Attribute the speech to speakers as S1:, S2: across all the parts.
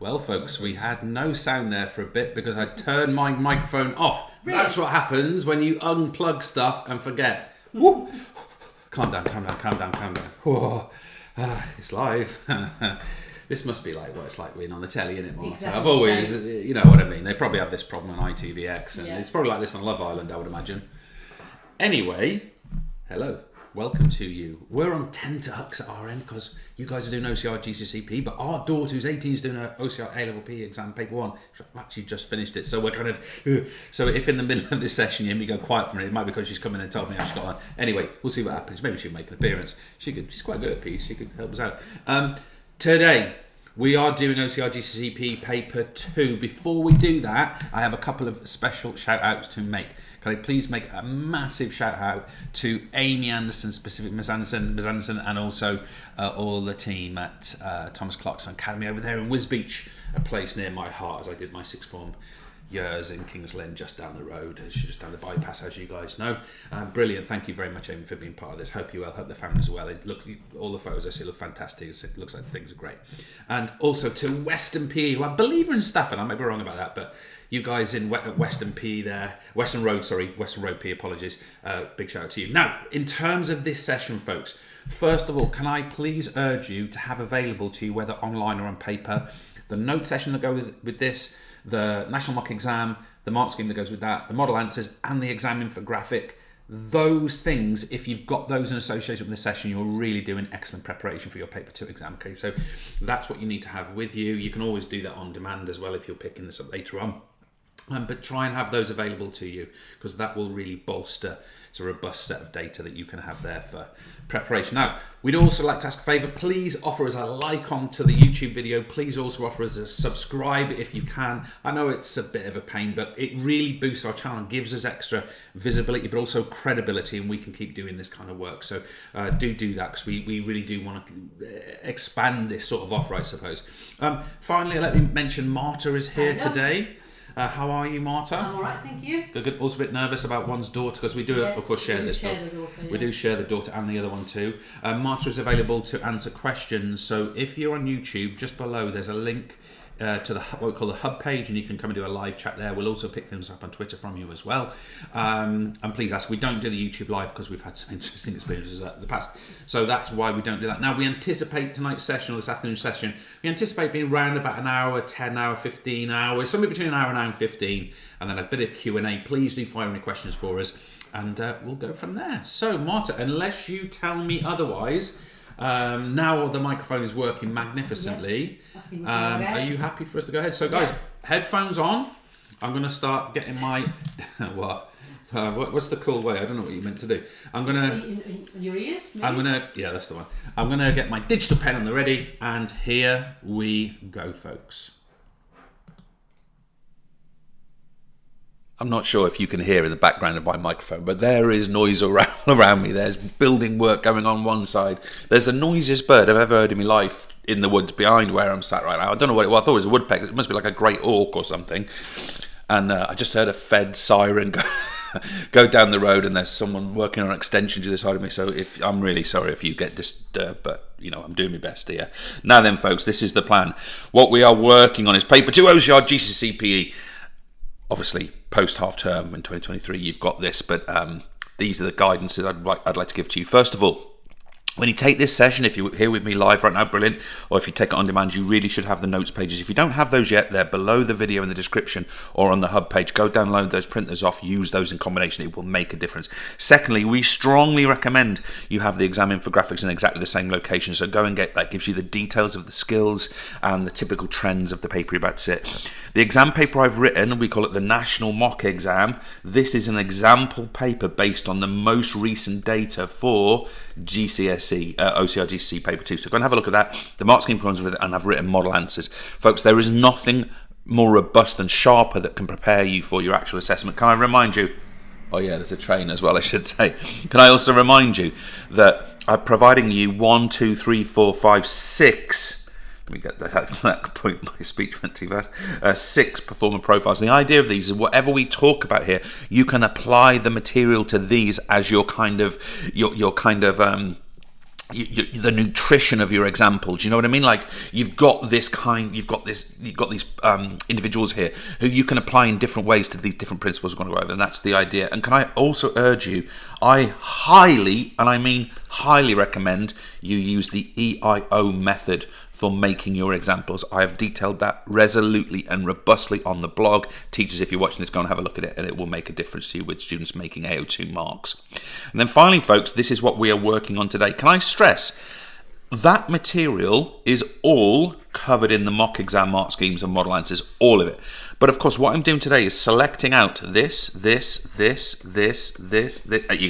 S1: Well, folks, we had no sound there for a bit because I turned my microphone off. Really? That's what happens when you unplug stuff and forget. Woo! Calm down. Whoa. It's live. This must be like what it's like being on the telly, innit, Martha?
S2: Exactly.
S1: I've always, you know what I mean. They probably have this problem on ITVX, and it's probably like this on Love Island, I would imagine. Anyway, hello. Welcome to you. We're on 10 to Hucks at our end because you guys are doing OCR GCSE PE, but our daughter who's 18 is doing her OCR A-level PE exam, paper 1. She's actually just finished it, so we're kind of... So if in the middle of this session you hear me go quiet for a minute, it might be because she's come in and told me how she got on. Anyway, we'll see what happens. Maybe she'll make an appearance. She's quite good at PE. She could help us out. Today, we are doing OCR GCSE PE Paper 2. Before we do that, I have a couple of special shout-outs to make. Can I please make a massive shout out to Amy Anderson, specifically Miss Anderson, and also all the team at Thomas Clarkson Academy over there in Wisbech, a place near my heart, as I did my sixth form years in Kings Lynn, just down the road, just down the bypass, as you guys know. Brilliant. Thank you very much, Amy, for being part of this. Hope you well. Hope the families are well. All the photos I see look fantastic. It looks like things are great. And also to Western PE, who I believe are in Stafford. I might be wrong about that, but you guys in Western PE there, Western Road PE, apologies. Big shout out to you. Now, in terms of this session, folks, first of all, can I please urge you to have available to you, whether online or on paper, the note session that go with this, the national mock exam, the mark scheme that goes with that, the model answers, and the exam infographic. Those things, if you've got those in association with this session, you're really doing excellent preparation for your paper 2 exam. Okay, so that's what you need to have with you. You can always do that on demand as well if you're picking this up later on. But try and have those available to you, because that will really bolster. It's a robust set of data that you can have there for preparation. Now, we'd also like to ask a favour. Please offer us a like onto the YouTube video. Please also offer us a subscribe if you can. I know it's a bit of a pain, but it really boosts our channel and gives us extra visibility, but also credibility, and we can keep doing this kind of work. So do that, because we really do want to expand this sort of offer, I suppose. Finally, let me mention Marta is here today. How are you, Marta?
S2: I'm all right, thank you.
S1: Good. Also a bit nervous about one's daughter, because we do, of course, share this daughter. We do share the daughter and the other one too. Marta is available to answer questions. So if you're on YouTube, just below there's a link to what we call the hub page, and you can come and do a live chat there. We'll also pick things up on Twitter from you as well. And please ask. We don't do the YouTube live because we've had some interesting experiences in the past. So that's why we don't do that. Now, we anticipate tonight's session, or this afternoon's session, we anticipate being around about an hour, 10 hour, 15 hours, somewhere between an hour and 15, and then a bit of Q&A. Please do fire any questions for us, and we'll go from there. So, Marta, unless you tell me otherwise, now the microphone is working magnificently. Are you happy for us to go ahead? So, guys, headphones on. I'm going to start getting my... what's the cool way? I don't know what you meant to do. I'm going to...
S2: In your ears, maybe?
S1: I'm going to... Yeah, that's the one. I'm going to get my digital pen on the ready, and here we go, folks. I'm not sure if you can hear in the background of my microphone, but there is noise around me. There's building work going on one side. There's the noisiest bird I've ever heard in my life in the woods behind where I'm sat right now. I don't know what it was. I thought it was a woodpecker. It must be like a great auk or something. And I just heard a Fed siren go down the road, and there's someone working on an extension to the side of me. So I'm really sorry if you get disturbed, but I'm doing my best here. Now then, folks, this is the plan. What we are working on is Paper 2 OCR GCSE PE. Obviously, post half term in 2023, you've got this, but these are the guidances I'd like to give to you. First of all, when you take this session, if you're here with me live right now, brilliant. Or if you take it on demand, you really should have the notes pages. If you don't have those yet, they're below the video in the description or on the hub page. Go download those, print those off, use those in combination. It will make a difference. Secondly, we strongly recommend you have the exam infographics in exactly the same location. So go and get that. Gives you the details of the skills and the typical trends of the paper you're about to sit. The exam paper I've written, we call it the National Mock Exam. This is an example paper based on the most recent data for GCSE, OCR GCSE Paper 2. So go and have a look at that. The mark scheme comes with it, and I've written model answers. Folks, there is nothing more robust and sharper that can prepare you for your actual assessment. Can I remind you? Oh yeah, there's a train as well, I should say. Can I also remind you that I'm providing you 1, 2, 3, 4, 5, 6... Let me get to that point. My speech went too fast. 6 performer profiles. The idea of these is whatever we talk about here, you can apply the material to these as your kind of the nutrition of your examples. You know what I mean? Like you've got these individuals here who you can apply in different ways to these different principles we're going to go over, and that's the idea. And can I also urge you, I highly, and I mean highly recommend you use the EIO method for making your examples. I have detailed that resolutely and robustly on the blog. Teachers, if you're watching this, go and have a look at it, and it will make a difference to you with students making AO2 marks. And then finally, folks, this is what we are working on today. Can I stress that material is all covered in the mock exam mark schemes and model answers, all of it. But of course, what I'm doing today is selecting out this. You get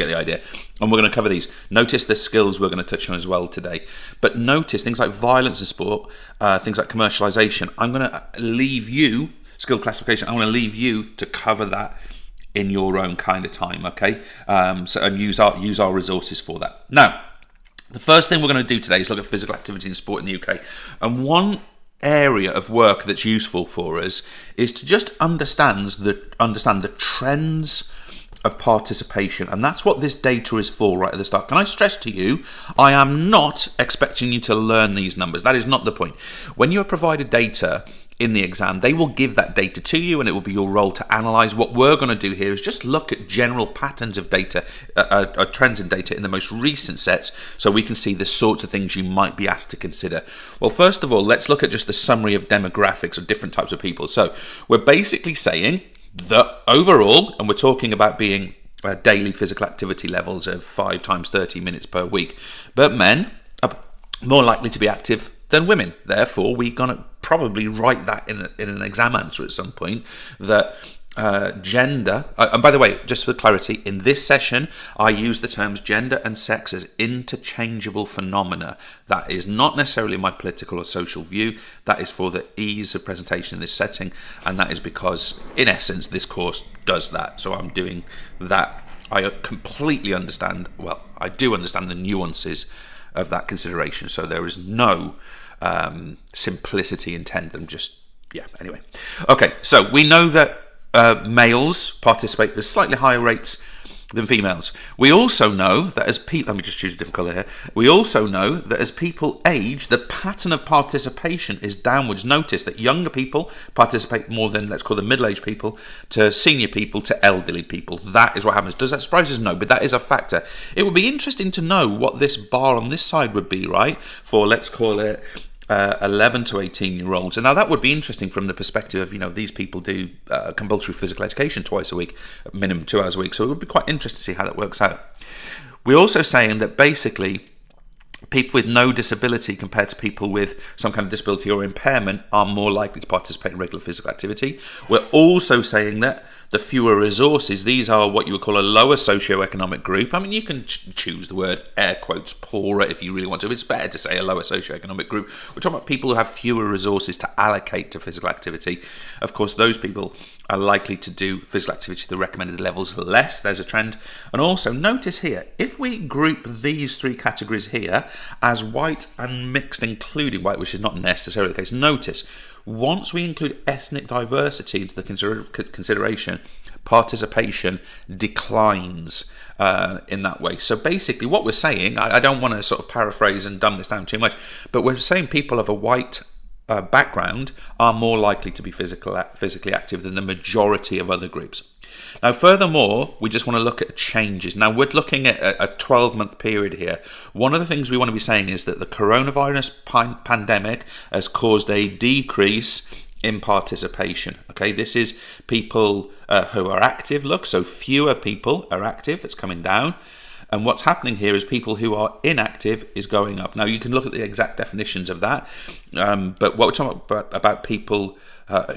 S1: the idea. And we're going to cover these. Notice the skills we're going to touch on as well today. But notice things like violence in sport, things like commercialization. I'm going to leave you, skill classification, I want to leave you to cover that in your own kind of time, okay? And use our resources for that. Now, the first thing we're going to do today is look at physical activity in sport in the UK. And one area of work that's useful for us is to just understand the trends of participation. And that's what this data is for right at the start. Can I stress to you, I am not expecting you to learn these numbers. That is not the point. When you are provided data in the exam, they will give that data to you, and it will be your role to analyse. What we're going to do here is just look at general patterns of data, trends in data in the most recent sets, so we can see the sorts of things you might be asked to consider. Well, first of all, let's look at just the summary of demographics of different types of people. So we're basically saying that overall, and we're talking about being daily physical activity levels of 5 times 30 minutes per week, but men are more likely to be active than women. Therefore, we're going to probably write that in an exam answer at some point, that gender, and by the way, just for clarity, in this session, I use the terms gender and sex as interchangeable phenomena. That is not necessarily my political or social view. That is for the ease of presentation in this setting, and that is because, in essence, this course does that. So I'm doing that. I completely understand, well, I do understand the nuances of that consideration, so there is no simplicity intended. Anyway. Okay, so we know that males participate with slightly higher rates than females. We also know that as people, let me just choose a different colour here. We also know that as people age, the pattern of participation is downwards. Notice that younger people participate more than, let's call them middle-aged people, to senior people, to elderly people. That is what happens. Does that surprise us? No, but that is a factor. It would be interesting to know what this bar on this side would be, right? For, let's call it 11 to 18-year-olds. And now that would be interesting from the perspective of, these people do compulsory physical education twice a week, minimum 2 hours a week. So it would be quite interesting to see how that works out. We're also saying that basically people with no disability compared to people with some kind of disability or impairment are more likely to participate in regular physical activity. We're also saying that the fewer resources, these are what you would call a lower socioeconomic group. I mean, you can choose the word air quotes poorer if you really want to. It's better to say a lower socioeconomic group. We're talking about people who have fewer resources to allocate to physical activity. Of course, those people are likely to do physical activity to the recommended levels less. There's a trend. And also, notice here, if we group these 3 categories here as white and mixed, including white, which is not necessarily the case, notice, once we include ethnic diversity into the consideration, participation declines in that way. So basically what we're saying, I don't want to sort of paraphrase and dumb this down too much, but we're saying people of a white background are more likely to be physically active than the majority of other groups. Now, furthermore, we just want to look at changes. Now, we're looking at a 12-month period here. One of the things we want to be saying is that the coronavirus pandemic has caused a decrease in participation. Okay, this is people who are active. Look, so fewer people are active. It's coming down. And what's happening here is people who are inactive is going up. Now, you can look at the exact definitions of that. But what we're talking about people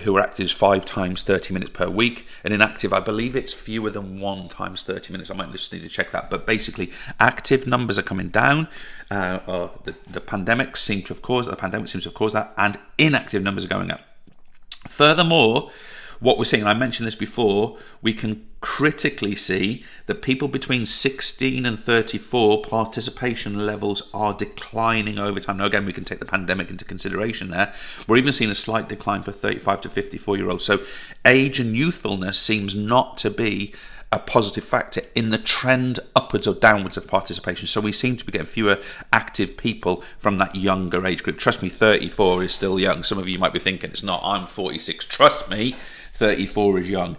S1: who are active is 5 times 30 minutes per week, and inactive, I believe it's fewer than 1 times 30 minutes. I might just need to check that, but basically active numbers are coming down. The pandemic seems to have caused that, and inactive numbers are going up. Furthermore, what we're seeing, and I mentioned this before, we can critically see that people between 16 and 34 participation levels are declining over time. Now, again, we can take the pandemic into consideration there. We're even seeing a slight decline for 35 to 54-year-olds. So age and youthfulness seems not to be
S3: a positive factor in the trend upwards or downwards of participation. So we seem to be getting fewer active people from that younger age group. Trust me, 34 is still young. Some of you might be thinking it's not. I'm 46. Trust me, 34 is young.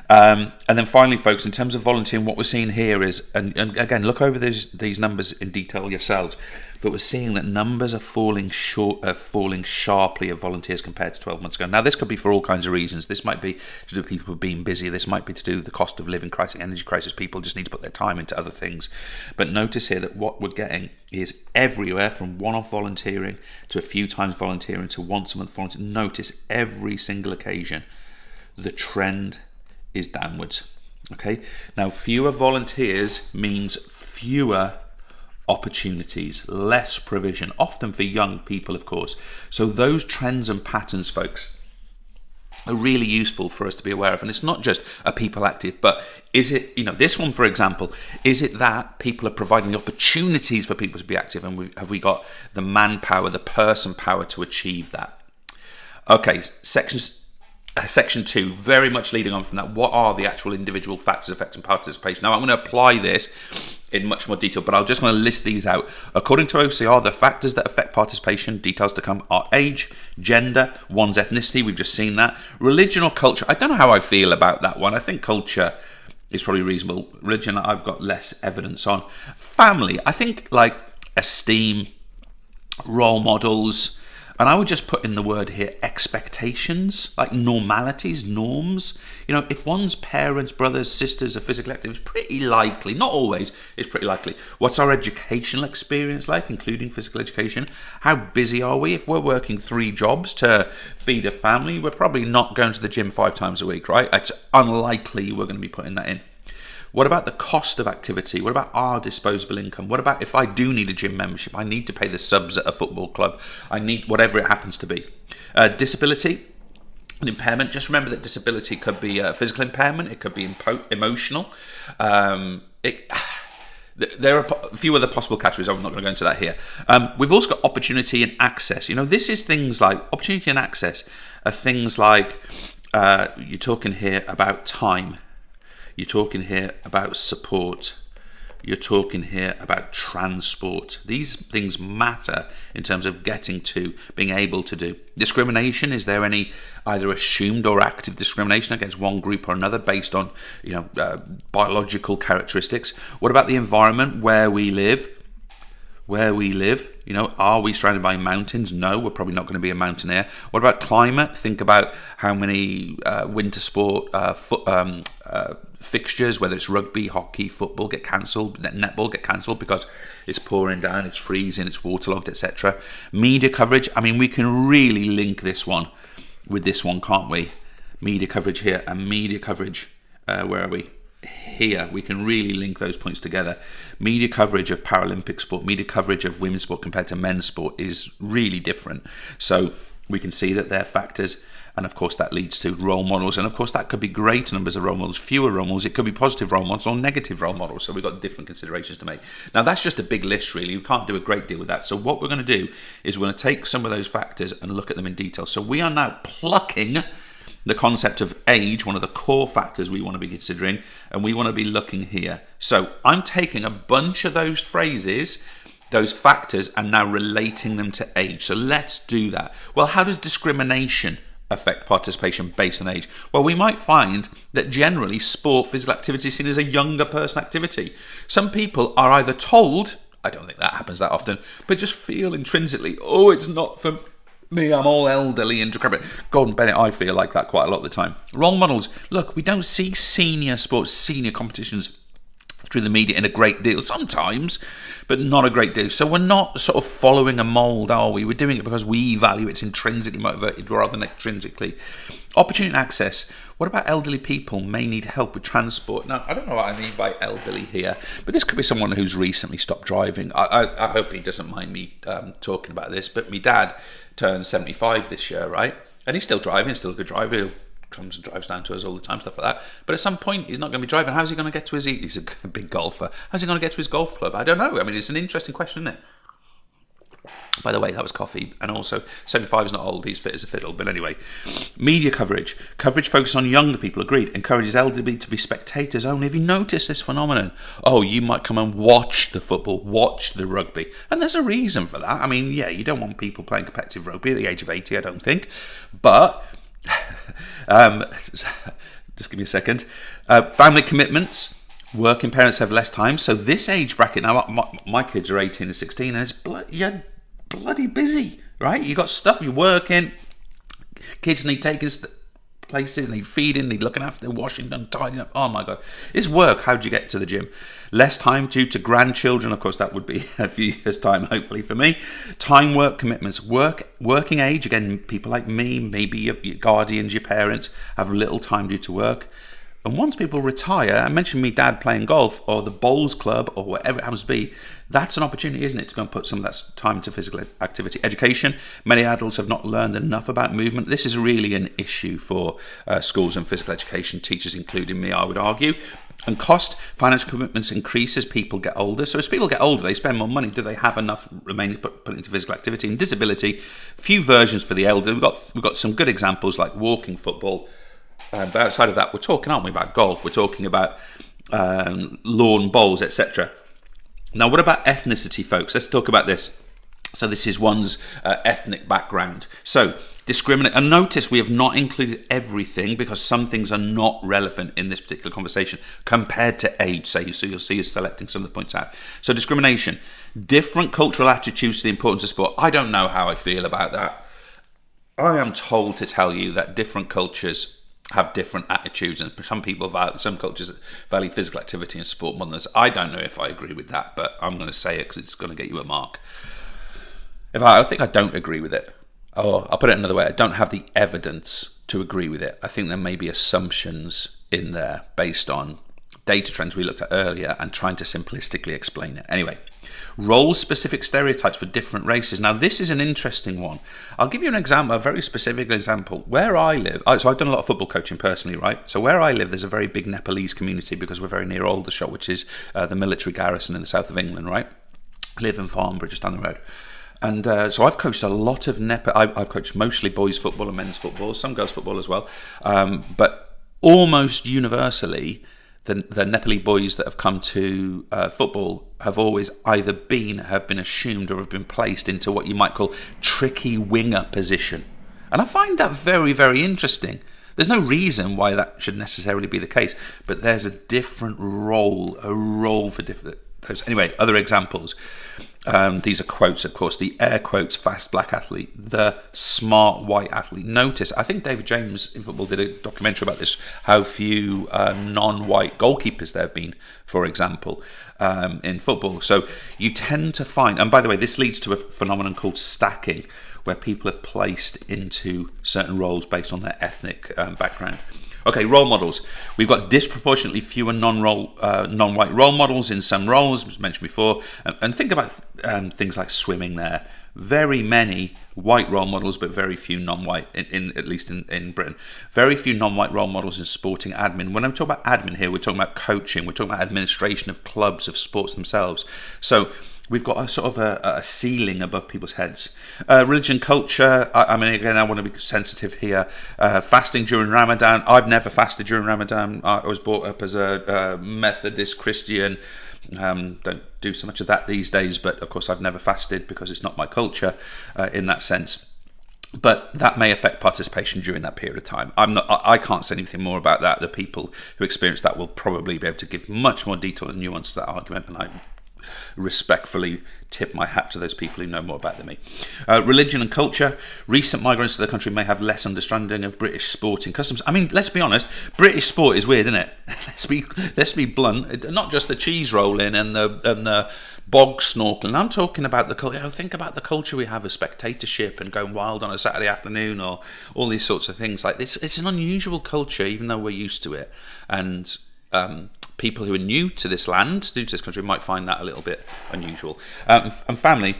S3: And then finally, folks, in terms of volunteering, what we're seeing here is, and again, look over these numbers in detail yourselves, but we're seeing that numbers are falling sharply of volunteers compared to 12 months ago. Now, this could be for all kinds of reasons. This might be to do with people being busy. This might be to do with the cost of living crisis, energy crisis. People just need to put their time into other things. But notice here that what we're getting is everywhere from one-off volunteering to a few times volunteering to once a month volunteering. Notice every single occasion, the trend is downwards. Okay, now fewer volunteers means fewer opportunities, less provision, often for young people, of course. So those trends and patterns, folks, are really useful for us to be aware of. And it's not just are people active, but is it, this one, for example, is it that people are providing the opportunities for people to be active, and have we got the manpower, the person power to achieve that? Okay, Section 2, very much leading on from that. What are the actual individual factors affecting participation? Now, I'm going to apply this in much more detail, but I'll just want to list these out. According to OCR, the factors that affect participation, details to come, are age, gender, one's ethnicity, we've just seen that, religion or culture. I don't know how I feel about that one. I think culture is probably reasonable. Religion, I've got less evidence on. Family, I think like esteem, role models, and I would just put in the word here, expectations, like normalities, norms. If one's parents, brothers, sisters are physically active, it's pretty likely, not always, it's pretty likely. What's our educational experience like, including physical education? How busy are we? If we're working 3 jobs to feed a family, we're probably not going to the gym 5 times a week, right? It's unlikely we're going to be putting that in. What about the cost of activity? What about our disposable income? What about if I do need a gym membership? I need to pay the subs at a football club. I need whatever it happens to be. Disability and impairment. Just remember that disability could be physical impairment. It could be emotional. There are a few other possible categories. I'm not going to go into that here. We've also got opportunity and access. This is things like opportunity and access are things like you're talking here about time. You're talking here about support. You're talking here about transport. These things matter in terms of getting to, being able to do. Discrimination, is there any either assumed or active discrimination against one group or another based on, biological characteristics? What about the environment where we live? Are we surrounded by mountains? No, we're probably not going to be a mountaineer. What about climate? Think about how many winter sport fixtures, whether it's rugby, hockey, football, get cancelled, netball get cancelled because it's pouring down, it's freezing, it's waterlogged, etc. Media coverage, we can really link this one with this one, can't we? Media coverage here and media coverage, where are we? Here, we can really link those points together. Media coverage of Paralympic sport, media coverage of women's sport compared to men's sport is really different. So we can see that they're factors, and of course that leads to role models, and of course that could be greater numbers of role models, fewer role models, it could be positive role models or negative role models. So we've got different considerations to make. Now that's just a big list really, we can't do a great deal with that. So what we're going to do is we're going to take some of those factors and look at them in detail. So we are now plucking the concept of age, one of the core factors we want to be considering, and we want to be looking here. So I'm taking a bunch of those phrases, those factors, and now relating them to age. So let's do that. Well, how does discrimination affect participation based on age? Well, we might find that generally sport, physical activity is seen as a younger person activity. Some people are either told, I don't think that happens that often, but just feel intrinsically, oh, it's not for me, I'm all elderly and decrepit. Gordon Bennett, I feel like that quite a lot of the time. Role models. Look, we don't see senior sports, senior competitions through the media in a great deal. Sometimes, but not a great deal. So we're not sort of following a mould, are we? We're doing it because we value it's intrinsically motivated rather than extrinsically. Opportunity and access. What about elderly people may need help with transport? Now, I don't know what I mean by elderly here, but this could be someone who's recently stopped driving. I hope he doesn't mind me talking about this, but my dad turned 75 this year, right? And he's still driving, still a good driver. He comes and drives down to us all the time, stuff like that. But at some point, he's not going to be driving. How's he going to get to his... He's a big golfer. How's he going to get to his golf club? I don't know. It's an interesting question, isn't it? By the way, that was coffee. And also, 75 is not old, he's fit as a fiddle. But anyway, media coverage. Coverage focused on younger people, agreed. Encourages elderly to be spectators only. Have you noticed this phenomenon? Oh, you might come and watch the football, watch the rugby. And there's a reason for that. I mean, yeah, you don't want people playing competitive rugby at the age of 80, I don't think. But, just give me a second. Family commitments. Working parents have less time. So this age bracket, now my kids are 18 and 16, and it's bloody busy, right? You got stuff, you're working, kids need taking places, need feeding, need looking after, washing, done, tidying up. Oh my God, it's work. How do you get to the gym? Less time due to grandchildren. Of course, that would be a few years' time, hopefully, for me. Time, work commitments, working age. Again, people like me, maybe your guardians, your parents, have little time due to work. And once people retire, I mentioned me dad playing golf or the bowls club or whatever it happens to be, that's an opportunity, isn't it, to go and put some of that time to physical activity. Education, many adults have not learned enough about movement. This is really an issue for schools and physical education teachers, including me, I would argue. And cost, financial commitments increase as people get older. So as people get older, they spend more money. Do they have enough remaining to put into physical activity? And disability, few versions for the elderly. We've got some good examples like walking football. But outside of that, we're talking, aren't we, about golf? We're talking about lawn bowls, etc. Now, what about ethnicity, folks? Let's talk about this. So this is one's ethnic background. So discriminate. And notice we have not included everything because some things are not relevant in this particular conversation compared to age, say. So you'll see us selecting some of the points out. So discrimination. Different cultural attitudes to the importance of sport. I don't know how I feel about that. I am told to tell you that different cultures have different attitudes, and some cultures value physical activity and sport more than others. I don't know if I agree with that, but I'm going to say it because it's going to get you a mark. I think I don't agree with it, or I'll put it another way, I don't have the evidence to agree with it. I think there may be assumptions in there based on data trends we looked at earlier and trying to simplistically explain it. Anyway, role-specific stereotypes for different races. Now, this is an interesting one. I'll give you an example, a very specific example. Where I live, so I've done a lot of football coaching personally, right? So where I live, there's a very big Nepalese community because we're very near Aldershot, which is the military garrison in the south of England, right? I live in Farnborough, just down the road. And so I've coached a lot of I've coached mostly boys football and men's football, some girls football as well. But almost universally, the Nepali boys that have come to football have always either have been assumed or have been placed into what you might call tricky winger position. And I find that very, very interesting. There's no reason why that should necessarily be the case, but there's a different role for different those. Anyway, other examples. These are quotes, of course. The air quotes, fast black athlete, the smart white athlete. Notice, I think David James in football did a documentary about this, how few non-white goalkeepers there have been, for example, in football. So you tend to find, and by the way, this leads to a phenomenon called stacking, where people are placed into certain roles based on their ethnic background. Okay, role models. We've got disproportionately fewer non-white role models in some roles, as mentioned before. And think about things like swimming there. Very many white role models, but very few non-white, at least in Britain. Very few non-white role models in sporting admin. When I'm talking about admin here, we're talking about coaching. We're talking about administration of clubs, of sports themselves. So we've got a sort of a ceiling above people's heads. Religion, culture. I mean, again, I want to be sensitive here. Fasting during Ramadan. I've never fasted during Ramadan. I was brought up as a Methodist Christian. Don't do so much of that these days, but of course I've never fasted because it's not my culture in that sense. But that may affect participation during that period of time. I can't say anything more about that. The people who experience that will probably be able to give much more detail and nuance to that argument, and I respectfully tip my hat to those people who know more about than me. Religion and culture. Recent migrants to the country may have less understanding of British sporting customs. I mean, let's be honest, British sport is weird, isn't it? Let's be blunt. Not just the cheese rolling and the bog snorkeling. I'm talking about the culture. Think about the culture we have of spectatorship and going wild on a Saturday afternoon, or all these sorts of things like this. It's an unusual culture, even though we're used to it. And people who are new to this land, new to this country, might find that a little bit unusual. And family,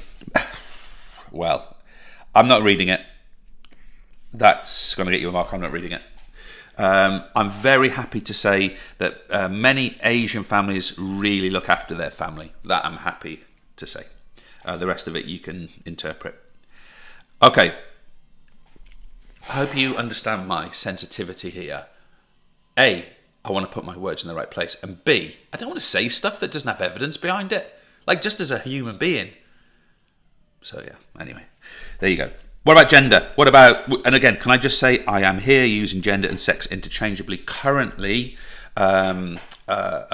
S3: well, I'm not reading it. That's going to get you a mark. I'm not reading it. I'm very happy to say that many Asian families really look after their family. That I'm happy to say. The rest of it you can interpret. Okay. I hope you understand my sensitivity here. A, I want to put my words in the right place. And B, I don't want to say stuff that doesn't have evidence behind it. Like, just as a human being. So, yeah, anyway. There you go. What about gender? What about... And again, can I just say I am here using gender and sex interchangeably. Currently, a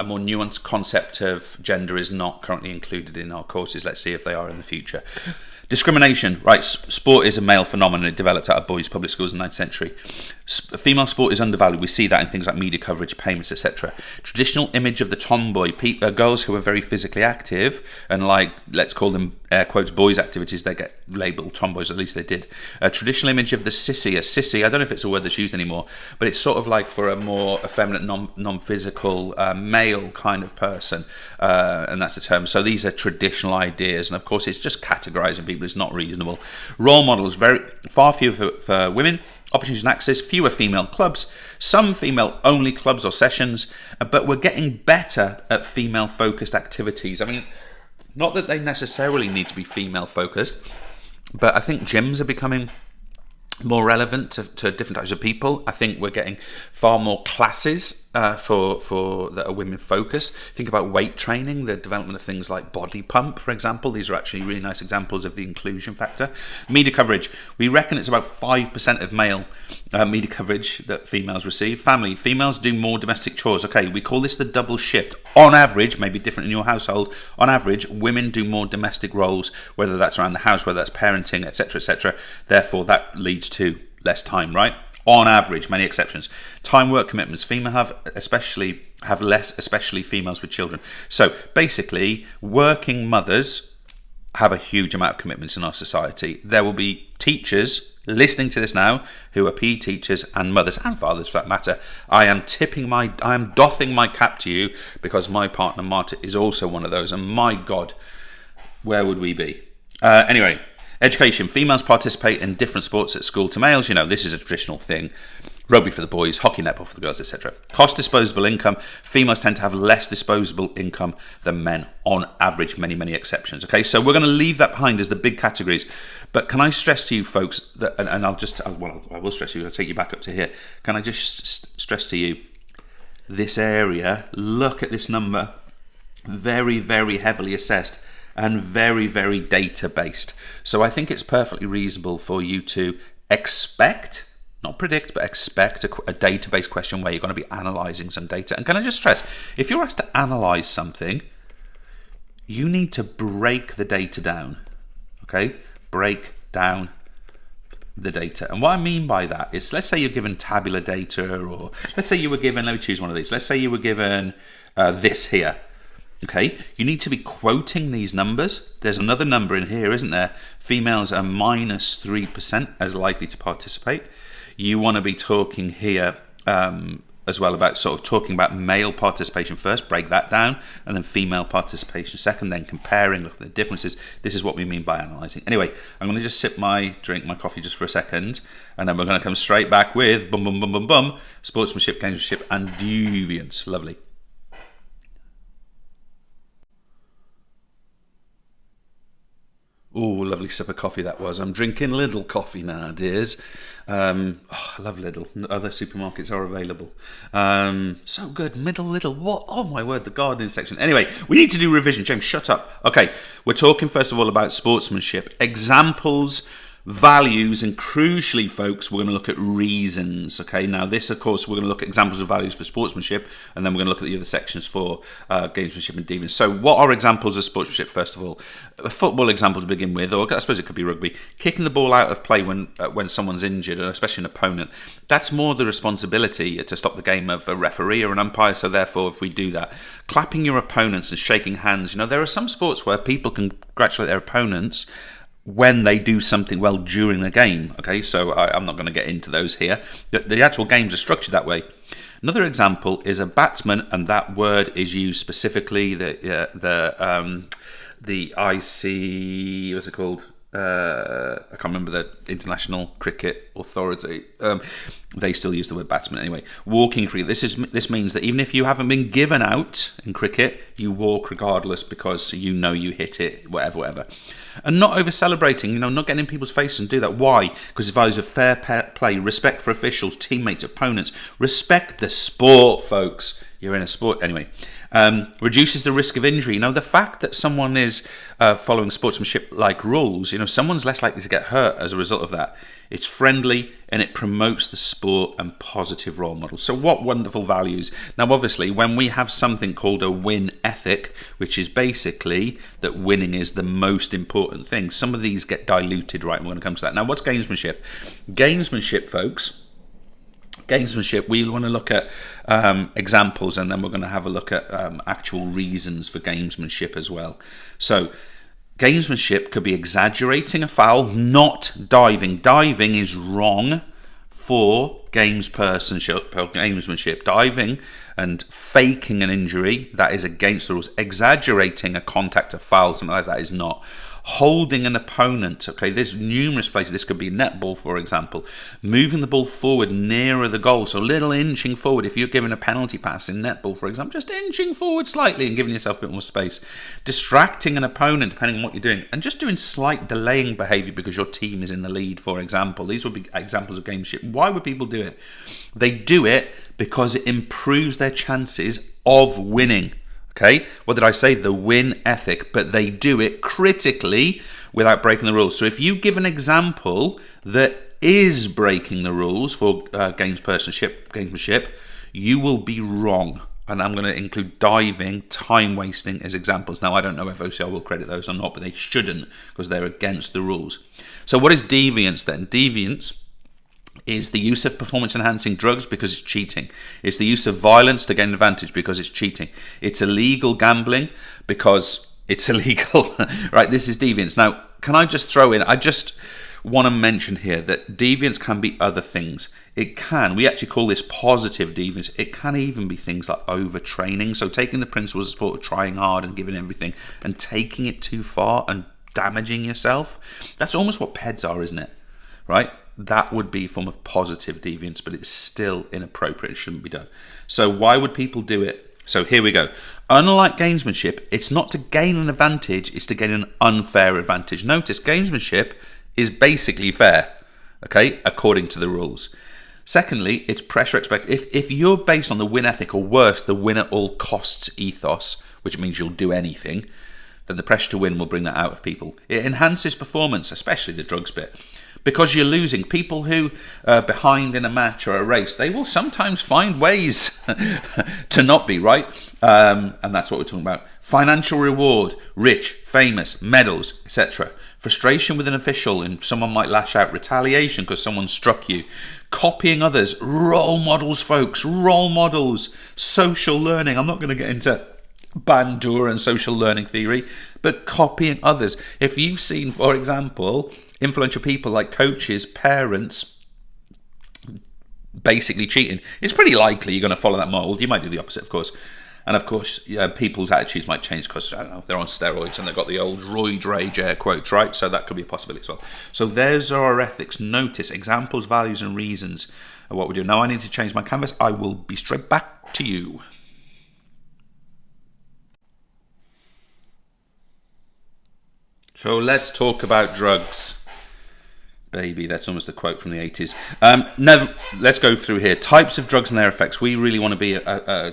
S3: more nuanced concept of gender is not currently included in our courses. Let's see if they are in the future. Discrimination, right? Sport is a male phenomenon. It developed out of boys' public schools in the 19th century. Female sport is undervalued. We see that in things like media coverage, payments, etc. Traditional image of the tomboy, girls who are very physically active and like, let's call them air quotes, boys' activities, they get labelled tomboys, at least they did. Traditional image of the sissy, a sissy, I don't know if it's a word that's used anymore, but it's sort of like for a more effeminate, non-physical, male kind of person, and that's the term. So these are traditional ideas, and of course it's just categorising people is not reasonable. Role models, far fewer for women. Opportunities and access, fewer female clubs, some female-only clubs or sessions, but we're getting better at female-focused activities. I mean, not that they necessarily need to be female-focused, but I think gyms are becoming more relevant to different types of people. I think we're getting far more classes for that are women focused. Think about weight training, the development of things like body pump, for example. These are actually really nice examples of the inclusion factor. Media coverage, we reckon it's about 5% of male media coverage that females receive. Family, females do more domestic chores. Okay, we call this the double shift. On average, maybe different in your household, on average, women do more domestic roles, whether that's around the house, whether that's parenting, etc., etc. Therefore, that leads to less time, right? On average, many exceptions. Time work commitments. Female have less, especially females with children. So basically, working mothers have a huge amount of commitments in our society. There will be teachers listening to this now who are PE teachers and mothers and fathers for that matter. I am doffing my cap to you because my partner Marta is also one of those, and my God, where would we be? Anyway, education. Females participate in different sports at school to males. You know, this is a traditional thing. Rugby for the boys, hockey, netball for the girls, etc. Cost disposable income. Females tend to have less disposable income than men on average, many exceptions. Okay, so we're going to leave that behind as the big categories. But can I stress to you folks that, and I will stress you, I'll take you back up to here. Can I just stress to you, this area, look at this number, very, very heavily assessed and very, very data based. So I think it's perfectly reasonable for you to expect, not predict, but expect a database question where you're going to be analysing some data. And can I just stress, if you're asked to analyse something, you need to break the data down, okay? Break down the data. And what I mean by that is, let's say you're given tabular data, or let's say you were given, let me choose one of these. Let's say you were given this here. Okay, you need to be quoting these numbers. There's another number in here, isn't there? Females are minus 3% as likely to participate. You want to be talking here as well about sort of talking about male participation first, break that down, and then female participation second, then comparing, looking at the differences. This is what we mean by analysing. Anyway, I'm going to just sip my coffee just for a second, and then we're going to come straight back with sportsmanship, gamesmanship, and deviance. Lovely. Oh, lovely sip of coffee that was. I'm drinking Lidl coffee now, dears. I love Lidl. Other supermarkets are available. So good. Lidl. What? Oh, my word, the gardening section. Anyway, we need to do revision. James, shut up. Okay, we're talking first of all about sportsmanship. Examples, values, and crucially, folks, we're going to look at reasons. Okay, now this, of course, we're going to look at examples of values for sportsmanship, and then we're going to look at the other sections for gamesmanship and deviance. So what are examples of sportsmanship? First of all, a football example to begin with, or I suppose it could be rugby. Kicking the ball out of play when someone's injured, and especially an opponent, that's more the responsibility to stop the game of a referee or an umpire. So therefore, if we do that, clapping your opponents and shaking hands, you know, there are some sports where people congratulate their opponents when they do something well during the game. Okay, so I'm not going to get into those here. The actual games are structured that way. Another example is a batsman, and that word is used specifically. The IC, what's it called? I can't remember the International Cricket Authority. They still use the word batsman anyway. Walking cricket. This means that even if you haven't been given out in cricket, you walk regardless because you know you hit it, whatever. And not over celebrating, not getting in people's faces and do that. Why? Because it values of fair play, respect for officials, teammates, opponents. Respect the sport, folks. You're in a sport anyway. Reduces the risk of injury. The fact that someone is following sportsmanship-like rules, someone's less likely to get hurt as a result of that. It's friendly and it promotes the sport and positive role models. So what wonderful values. Now, obviously, when we have something called a win ethic, which is basically that winning is the most important thing, some of these get diluted, right? And we're going to come to that. Now, what's gamesmanship? Gamesmanship, folks, we want to look at examples, and then we're going to have a look at actual reasons for gamesmanship as well. So gamesmanship could be exaggerating a foul, not diving. Diving is wrong for gamesmanship. Diving and faking an injury, that is against the rules. Exaggerating a contact, a foul, something like that is not. Holding an opponent, okay, there's numerous places. This could be netball, for example. Moving the ball forward nearer the goal, so a little inching forward. If you're given a penalty pass in netball, for example, just inching forward slightly and giving yourself a bit more space. Distracting an opponent, depending on what you're doing, and just doing slight delaying behaviour because your team is in the lead, for example. These would be examples of gamesmanship. Why would people do it? They do it because it improves their chances of winning. Okay, what did I say? The win ethic, but they do it critically without breaking the rules. So if you give an example that is breaking the rules for gamesmanship, you will be wrong. And I'm going to include diving, time wasting as examples. Now, I don't know if OCR will credit those or not, but they shouldn't because they're against the rules. So what is deviance then? Deviance is the use of performance-enhancing drugs because it's cheating. It's the use of violence to gain advantage because it's cheating. It's illegal gambling because it's illegal. Right, this is deviance. Now, can I just throw in, I just want to mention here that deviance can be other things. We actually call this positive deviance. It can even be things like overtraining. So taking the principles of sport, trying hard and giving everything, and taking it too far and damaging yourself. That's almost what PEDs are, isn't it? Right? That would be a form of positive deviance, but it's still inappropriate. It shouldn't be done. So why would people do it? So here we go. Unlike gamesmanship, it's not to gain an advantage, it's to gain an unfair advantage. Notice gamesmanship is basically fair, okay, according to the rules. Secondly, it's pressure expected. If you're based on the win ethic, or worse, the win at all costs ethos, which means you'll do anything, then the pressure to win will bring that out of people. It enhances performance, especially the drugs bit. Because you're losing. People who are behind in a match or a race, they will sometimes find ways to not be, right? And that's what we're talking about. Financial reward, rich, famous, medals, etc. Frustration with an official, and someone might lash out. Retaliation because someone struck you. Copying others. Role models, folks. Role models. Social learning. I'm not going to get into Bandura and social learning theory, but copying others. If you've seen, for example, influential people like coaches, parents, basically cheating, it's pretty likely you're going to follow that mold. You might do the opposite, of course. And of course, people's attitudes might change because, I don't know, they're on steroids and they've got the old roid rage air quotes, right? So that could be a possibility as well. So there's our ethics. Notice examples, values, and reasons of what we do. Now I need to change my canvas. I will be straight back to you. So let's talk about drugs. Baby, that's almost a quote from the 80s. Let's go through here. Types of drugs and their effects. We really want to be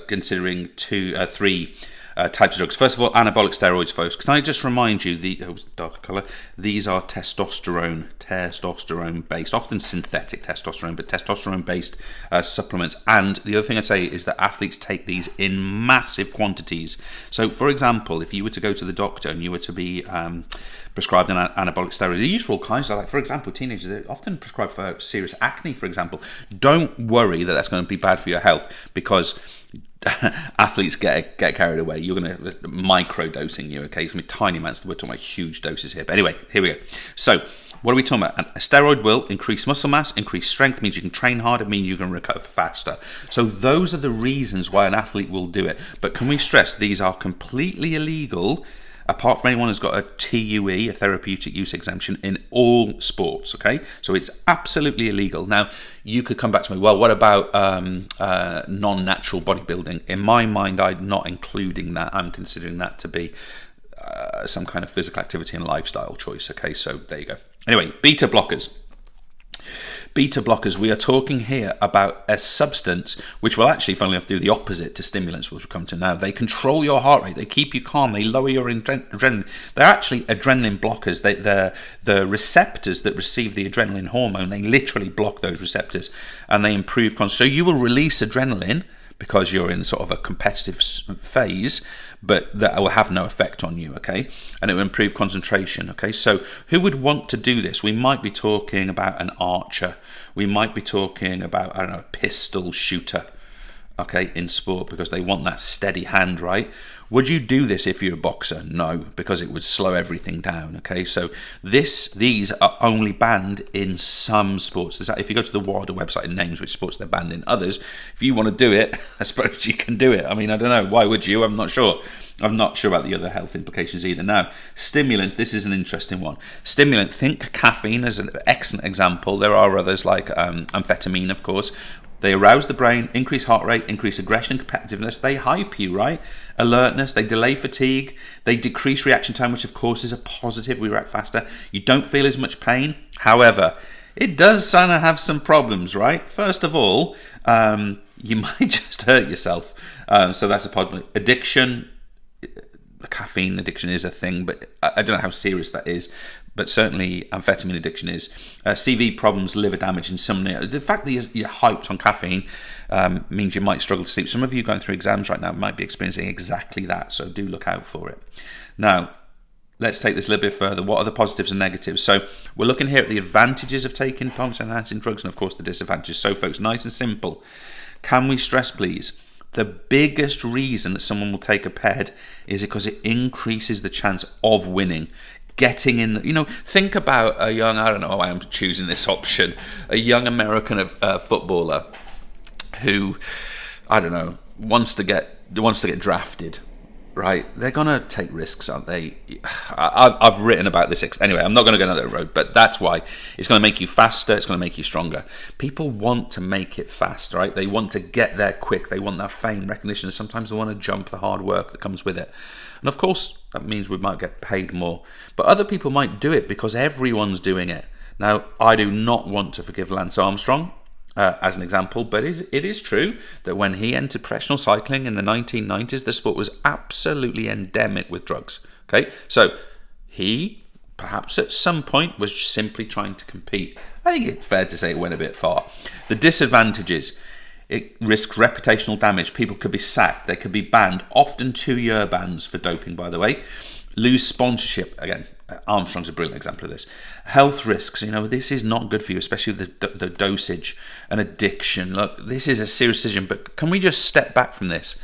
S3: considering three types of drugs. First of all, anabolic steroids, folks. Can I just remind you, darker colour, these are testosterone-based, often synthetic testosterone, but testosterone-based supplements. And the other thing I'd say is that athletes take these in massive quantities. So, for example, if you were to go to the doctor and you were to be prescribed an anabolic steroid, they're used for all kinds of, like, for example, teenagers, they're often prescribed for serious acne, for example. Don't worry that that's going to be bad for your health, because athletes get carried away. You're going to micro-dosing you, okay? It's going to be tiny amounts. We're talking about huge doses here. But anyway, here we go. So, what are we talking about? A steroid will increase muscle mass, increase strength, means you can train harder, means you can recover faster. So those are the reasons why an athlete will do it. But can we stress, these are completely illegal apart from anyone who's got a TUE, a therapeutic use exemption, in all sports, okay? So it's absolutely illegal. Now, you could come back to me, well, what about non-natural bodybuilding? In my mind, I'm not including that. I'm considering that to be some kind of physical activity and lifestyle choice, okay? So there you go. Anyway, beta blockers. Beta blockers, we are talking here about a substance which will actually, funnily enough, do the opposite to stimulants, which we'll come to now. They control your heart rate, they keep you calm, they lower your adrenaline. They're actually adrenaline blockers. They're the receptors that receive the adrenaline hormone, they literally block those receptors and they improve. So you will release adrenaline because you're in sort of a competitive phase, but that will have no effect on you, okay? And it will improve concentration, okay? So who would want to do this? We might be talking about an archer. We might be talking about, I don't know, a pistol shooter, okay, in sport, because they want that steady hand, right? Would you do this if you're a boxer? No, because it would slow everything down, okay? So these are only banned in some sports. If you go to the WADA website, it names which sports they're banned in. Others, if you want to do it, I suppose you can do it. I mean, I don't know. Why would you? I'm not sure. I'm not sure about the other health implications either. Now, stimulants, this is an interesting one. Stimulant, think caffeine as an excellent example. There are others like amphetamine, of course. They arouse the brain, increase heart rate, increase aggression and competitiveness. They hype you, right? Alertness, they delay fatigue, they decrease reaction time, which of course is a positive. We react faster. You don't feel as much pain. However, it does kind of have some problems, right? First of all, you might just hurt yourself. So that's a problem. Addiction, caffeine addiction is a thing, but I don't know how serious that is. But certainly amphetamine addiction is. CV problems, liver damage, and the fact that you're hyped on caffeine means you might struggle to sleep. Some of you going through exams right now might be experiencing exactly that, so do look out for it. Now, let's take this a little bit further. What are the positives and negatives? So we're looking here at the advantages of taking performance-enhancing drugs and, of course, the disadvantages. So, folks, nice and simple. Can we stress, please? The biggest reason that someone will take a PED is because it increases the chance of winning. Getting in, think about a young, I don't know why I'm choosing this option, a young American footballer who, I don't know, wants to get drafted, right? They're gonna take risks, aren't they? I've written about this. Anyway, I'm not gonna go down that road, but that's why it's gonna make you faster. It's gonna make you stronger. People want to make it fast, right? They want to get there quick. They want that fame, recognition. Sometimes they want to jump the hard work that comes with it. And of course, that means we might get paid more. But other people might do it because everyone's doing it. Now, I do not want to forgive Lance Armstrong as an example, but it is true that when he entered professional cycling in the 1990s, the sport was absolutely endemic with drugs. Okay, so he perhaps at some point was simply trying to compete. I think it's fair to say it went a bit far. The disadvantages: it risks reputational damage. People could be sacked. They could be banned, often 2-year bans for doping, by the way. Lose sponsorship. Again, Armstrong's a brilliant example of this. Health risks. This is not good for you, especially the dosage and addiction. Look, this is a serious decision, but can we just step back from this?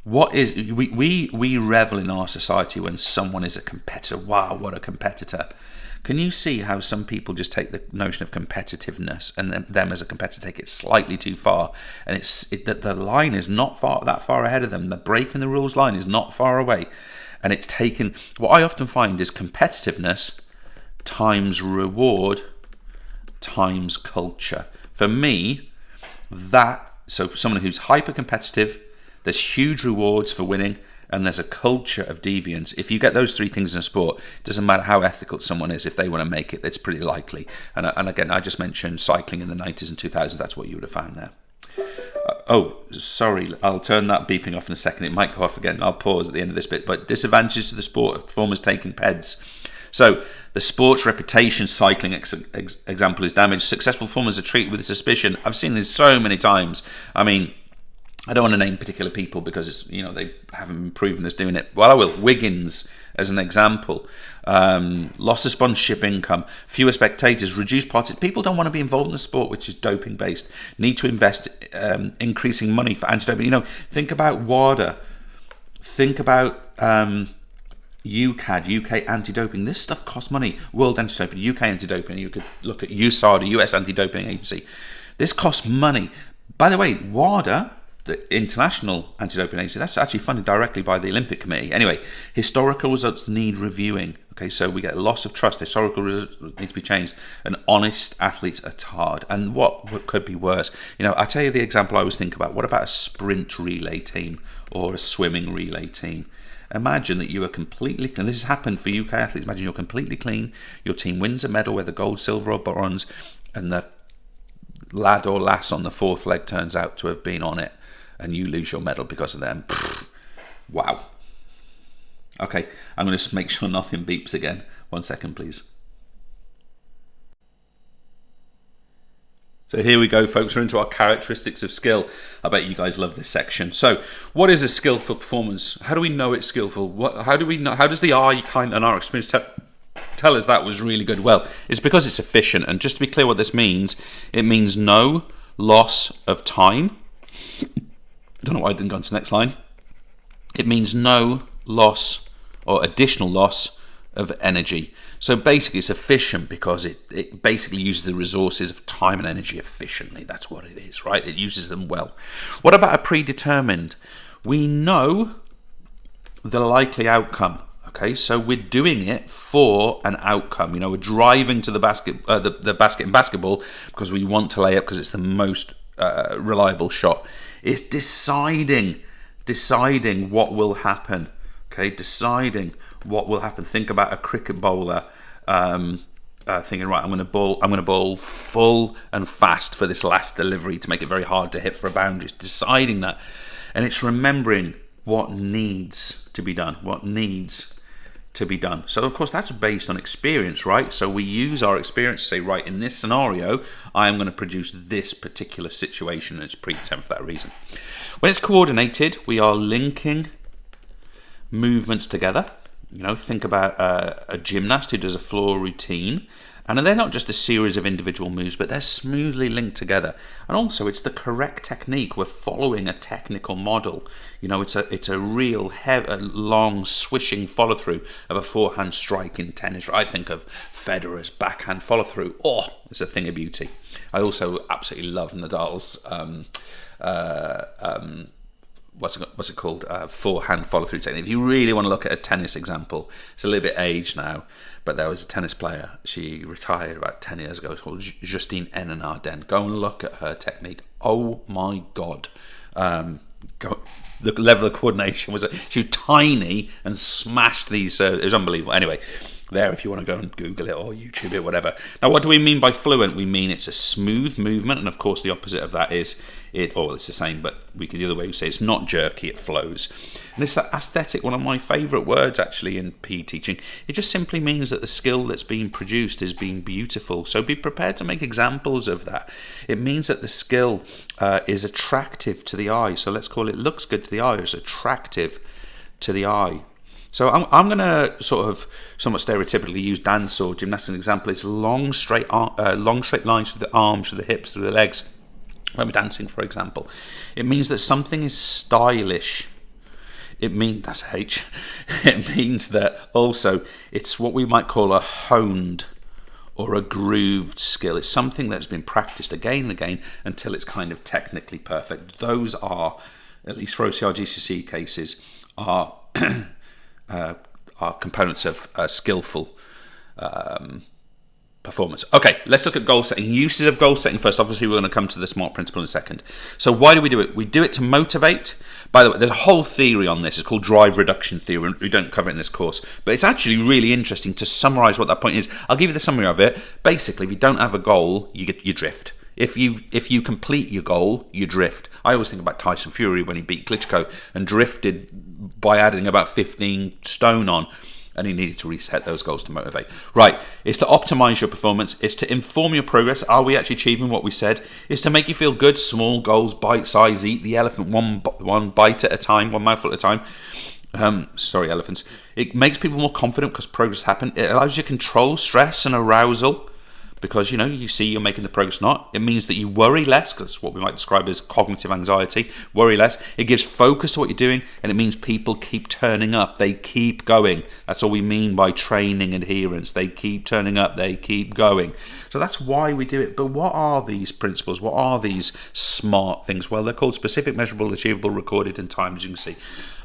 S3: We revel in our society when someone is a competitor. Wow, what a competitor. Can you see how some people just take the notion of competitiveness and them as a competitor take it slightly too far? And the line is not that far ahead of them. The breaking the rules line is not far away. And it's taken, what I often find is competitiveness times reward times culture. For me, so someone who's hyper competitive, there's huge rewards for winning, and there's a culture of deviance. If you get those three things in a sport, it doesn't matter how ethical someone is. If they want to make it, it's pretty likely. And again, I just mentioned cycling in the 90s and 2000s. That's what you would have found there. Sorry, I'll turn that beeping off in a second. It might go off again. I'll pause at the end of this bit. But disadvantages to the sport of performers taking PEDs. So the sport's reputation, cycling example, is damaged. Successful performers are treated with suspicion. I've seen this so many times. I mean, I don't want to name particular people because they haven't been proven as doing it. Well, I will. Wiggins, as an example. Loss of sponsorship income, fewer spectators, reduced participation. People don't want to be involved in the sport, which is doping based. Need to invest increasing money for anti-doping. Think about WADA. Think about UCAD, UK anti-doping. This stuff costs money. World anti-doping, UK anti-doping. You could look at USADA, US anti-doping agency. This costs money. By the way, WADA, the International Anti-Doping Agency, that's actually funded directly by the Olympic Committee. Anyway, historical results need reviewing. Okay, so we get a loss of trust. Historical results need to be changed. And honest athletes are tarred. And what could be worse? I tell you the example I always think about. What about a sprint relay team or a swimming relay team? Imagine that you are completely clean. This has happened for UK athletes. Imagine you're completely clean. Your team wins a medal, whether gold, silver, or bronze, and the lad or lass on the fourth leg turns out to have been on it, and you lose your medal because of them. Wow. Okay, I'm going to make sure nothing beeps again. 1 second, please. So here we go, folks. We're into our characteristics of skill. I bet you guys love this section. So, what is a skillful performance? How do we know it's skillful? How do we know? How does the eye kind and our experience tell us that was really good? Well, it's because it's efficient. And just to be clear, what this means, it means no loss of time. I don't know why I didn't go on to the next line. It means no loss or additional loss of energy. So basically it's efficient because it basically uses the resources of time and energy efficiently. That's what it is, right? It uses them well. What about a predetermined? We know the likely outcome. Okay, so we're doing it for an outcome. We're driving to the basket in basketball because we want to lay up because it's the most reliable shot. It's deciding what will happen. Okay, deciding what will happen. Think about a cricket bowler thinking, right, I'm going to bowl full and fast for this last delivery to make it very hard to hit for a boundary. It's deciding that, and it's remembering what needs to be done. So of course that's based on experience, right? So we use our experience to say, right, in this scenario, I am going to produce this particular situation, and it's predetermined for that reason. When it's coordinated, we are linking movements together. Think about a gymnast who does a floor routine, and they're not just a series of individual moves, but they're smoothly linked together. And also, it's the correct technique. We're following a technical model. It's a real long swishing follow through of a forehand strike in tennis. I think of Federer's backhand follow through. Oh, it's a thing of beauty. I also absolutely love Nadal's what's it called? Forehand follow-through technique. If you really want to look at a tennis example, it's a little bit aged now, but there was a tennis player. She retired about 10 years ago. It's called Justine Henin-Ardenne. Go and look at her technique. Oh my God. The level of coordination she was tiny and smashed these. It was unbelievable. Anyway, there if you want to go and Google it or YouTube it, whatever. Now, what do we mean by fluent? We mean it's a smooth movement, and of course the opposite of that is it's the same, but the other way we say it's not jerky, it flows. And it's that aesthetic, one of my favourite words actually in PE teaching. It just simply means that the skill that's being produced is being beautiful. So be prepared to make examples of that. It means that the skill is attractive to the eye. So let's call it looks good to the eye, or it's attractive to the eye. So I'm going to sort of somewhat stereotypically use dance or gymnastics as an example. It's long straight lines through the arms, through the hips, through the legs. When we're dancing, for example, it means that something is stylish. That's H. It means that also it's what we might call a honed or a grooved skill. It's something that's been practiced again and again until it's kind of technically perfect. Those are, at least for OCR GCSE cases, are components of skillful performance. Okay, let's look at goal setting. Uses of goal setting first. Obviously, we're going to come to the SMART principle in a second. So why do we do it? We do it to motivate. By the way, there's a whole theory on this. It's called drive reduction theory. We don't cover it in this course, but it's actually really interesting to summarize what that point is. I'll give you the summary of it. Basically, if you don't have a goal, you drift. If you complete your goal, you drift. I always think about Tyson Fury when he beat Klitschko and drifted by adding about 15 stone on. And he needed to reset those goals to motivate. Right, it's to optimize your performance. It's to inform your progress. Are we actually achieving what we said? It's to make you feel good. Small goals, bite size. Eat the elephant one bite at a time, one mouthful at a time. Sorry, elephants. It makes people more confident because progress happens. It allows you to control stress and arousal. because you see you're making the progress not. It means that you worry less, because what we might describe as cognitive anxiety. Worry less. It gives focus to what you're doing, and it means people keep turning up. They keep going. That's all we mean by training adherence. They keep turning up. They keep going. So that's why we do it. But what are these principles? What are these SMART things? Well, they're called specific, measurable, achievable, recorded, and timed, as you can see.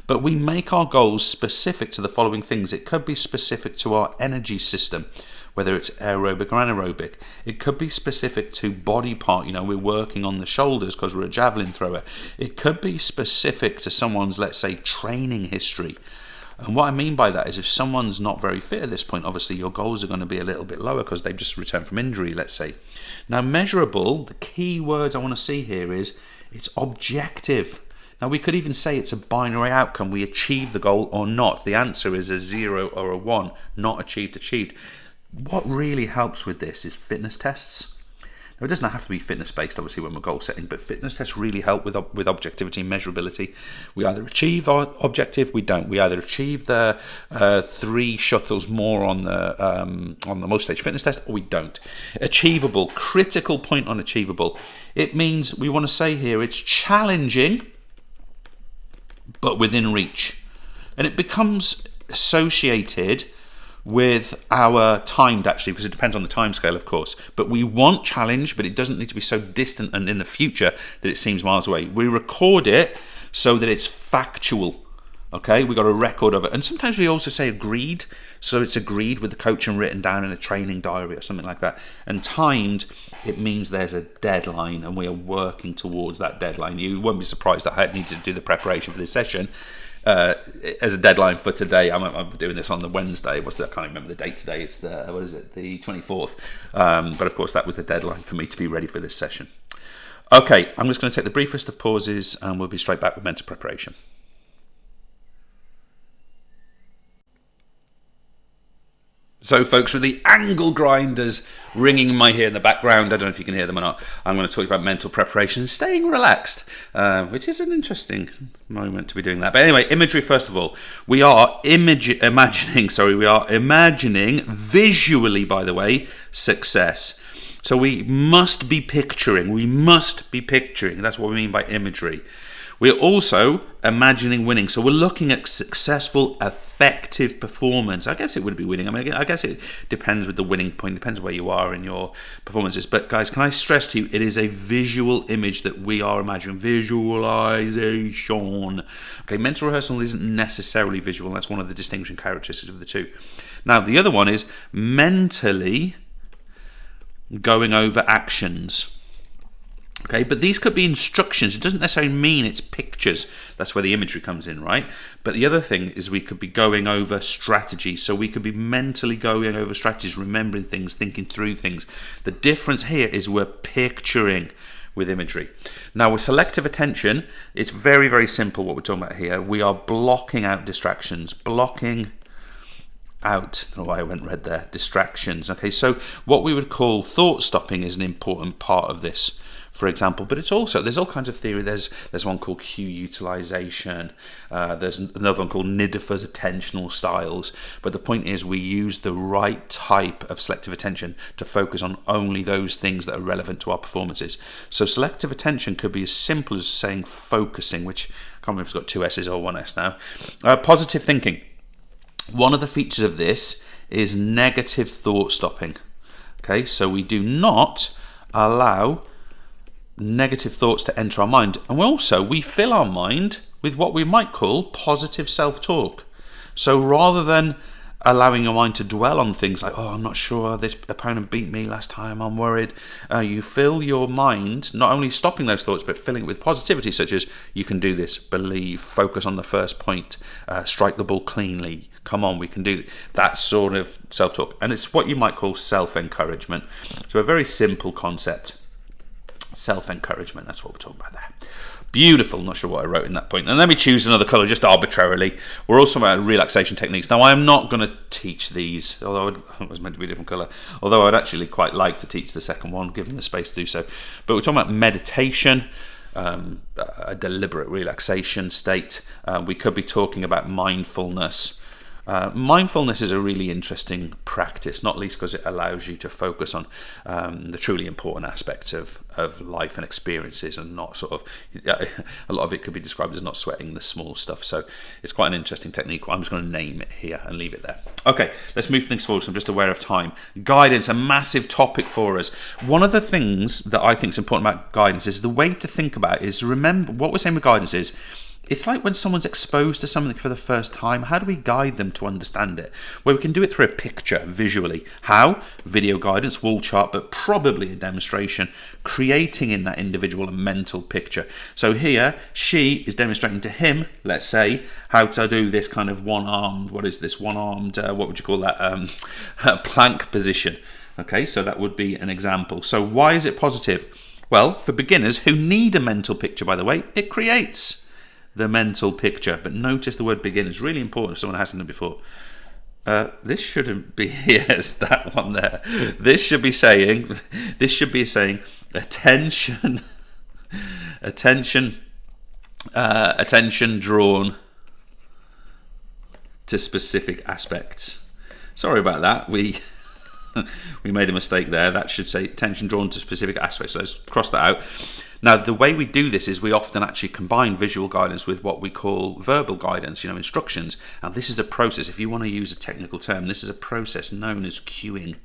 S3: But we make our goals specific to the following things. It could be specific to our energy system, whether it's aerobic or anaerobic. It could be specific to body part. We're working on the shoulders because we're a javelin thrower. It could be specific to someone's, let's say, training history. And what I mean by that is if someone's not very fit at this point, obviously your goals are going to be a little bit lower because they've just returned from injury, let's say. Now, measurable, the key words I want to see here is it's objective. Now, we could even say it's a binary outcome. We achieve the goal or not. The answer is a 0 or a 1, not achieved. What really helps with this is fitness tests. Now, it doesn't have to be fitness-based, obviously, when we're goal setting, but fitness tests really help with objectivity and measurability. We either achieve our objective, we don't. We either achieve the 3 shuttles more on the multi-stage fitness test, or we don't. Achievable, critical point on achievable. It means we want to say here it's challenging, but within reach. And it becomes associated with our timed, actually, because it depends on the time scale, of course. But we want challenge, but it doesn't need to be so distant and in the future that it seems miles away. We record it so that it's factual. Okay, we got a record of it. And sometimes we also say agreed. So it's agreed with the coach and written down in a training diary or something like that. And timed, it means there's a deadline and we are working towards that deadline. You won't be surprised that I needed to do the preparation for this session as a deadline for today. I'm doing this on the Wednesday. I can't remember the date today. It's the 24th. But of course, that was the deadline for me to be ready for this session. Okay, I'm just going to take the briefest of pauses and we'll be straight back with mental preparation. So, folks, with the angle grinders ringing in my ear in the background, I don't know if you can hear them or not, I'm going to talk about mental preparation and staying relaxed, which is an interesting moment to be doing that. But anyway, imagery first of all. We are imagining visually, by the way, success. So we must be picturing. That's what we mean by imagery. We're also imagining winning. So we're looking at successful, effective performance. I guess it would be winning. I guess it depends with the winning point. Depends where you are in your performances. But guys, can I stress to you, it is a visual image that we are imagining. Visualization. Okay, mental rehearsal isn't necessarily visual. That's one of the distinguishing characteristics of the two. Now, the other one is mentally going over actions. Okay, but these could be instructions. It doesn't necessarily mean it's pictures. That's where the imagery comes in, right? But the other thing is we could be going over strategy. So we could be mentally going over strategies, remembering things, thinking through things. The difference here is we're picturing with imagery. Now, with selective attention, it's very, very simple what we're talking about here. We are blocking out distractions, blocking out, I don't know why I went red there, distractions. Okay, so what we would call thought stopping is an important part of this, for example, but it's also, there's all kinds of theory. There's one called cue utilization. There's another one called Niederfer's attentional styles. But the point is we use the right type of selective attention to focus on only those things that are relevant to our performances. So selective attention could be as simple as saying focusing, which I can't remember if it's got 2 S's or 1 S now. Positive thinking. One of the features of this is negative thought stopping. Okay, so we do not allow negative thoughts to enter our mind, and we fill our mind with what we might call positive self-talk. So rather than allowing your mind to dwell on things like, oh, I'm not sure, this opponent beat me last time, I'm worried, you fill your mind, not only stopping those thoughts, but filling it with positivity, such as, you can do this, believe, focus on the first point, strike the ball cleanly, come on, we can do that sort of self-talk. And it's what you might call self-encouragement. So a very simple concept. Self-encouragement, that's what we're talking about there. Beautiful. Not sure what I wrote in that point. And let me choose another colour just arbitrarily. We're also about relaxation techniques. Now, I am not going to teach these, although it was meant to be a different colour, although I'd actually quite like to teach the second one, given the space to do so. But we're talking about meditation, a deliberate relaxation state. We could be talking about mindfulness. Mindfulness is a really interesting practice, not least because it allows you to focus on the truly important aspects of life and experiences, and not sort of, a lot of it could be described as not sweating the small stuff. So it's quite an interesting technique. I'm just going to name it here and leave it there. Okay, let's move things forward. So I'm just aware of time. Guidance, a massive topic for us. One of the things that I think is important about guidance is the way to think about it is, remember what we're saying with guidance is, it's like when someone's exposed to something for the first time, how do we guide them to understand it? Well, we can do it through a picture, visually. How? Video guidance, wall chart, but probably a demonstration, creating in that individual a mental picture. So here, she is demonstrating to him, let's say, how to do this kind of one-armed, what would you call that, plank position. Okay, so that would be an example. So why is it positive? Well, for beginners who need a mental picture, by the way, it creates the mental picture. But notice the word begin is really important if someone hasn't done it before. This shouldn't be, yes, that one there. This should be saying attention drawn to specific aspects. Sorry about that. We made a mistake there. That should say attention drawn to specific aspects. So let's cross that out. Now, the way we do this is we often actually combine visual guidance with what we call verbal guidance, instructions. And this is a process. If you want to use a technical term, this is a process known as cueing.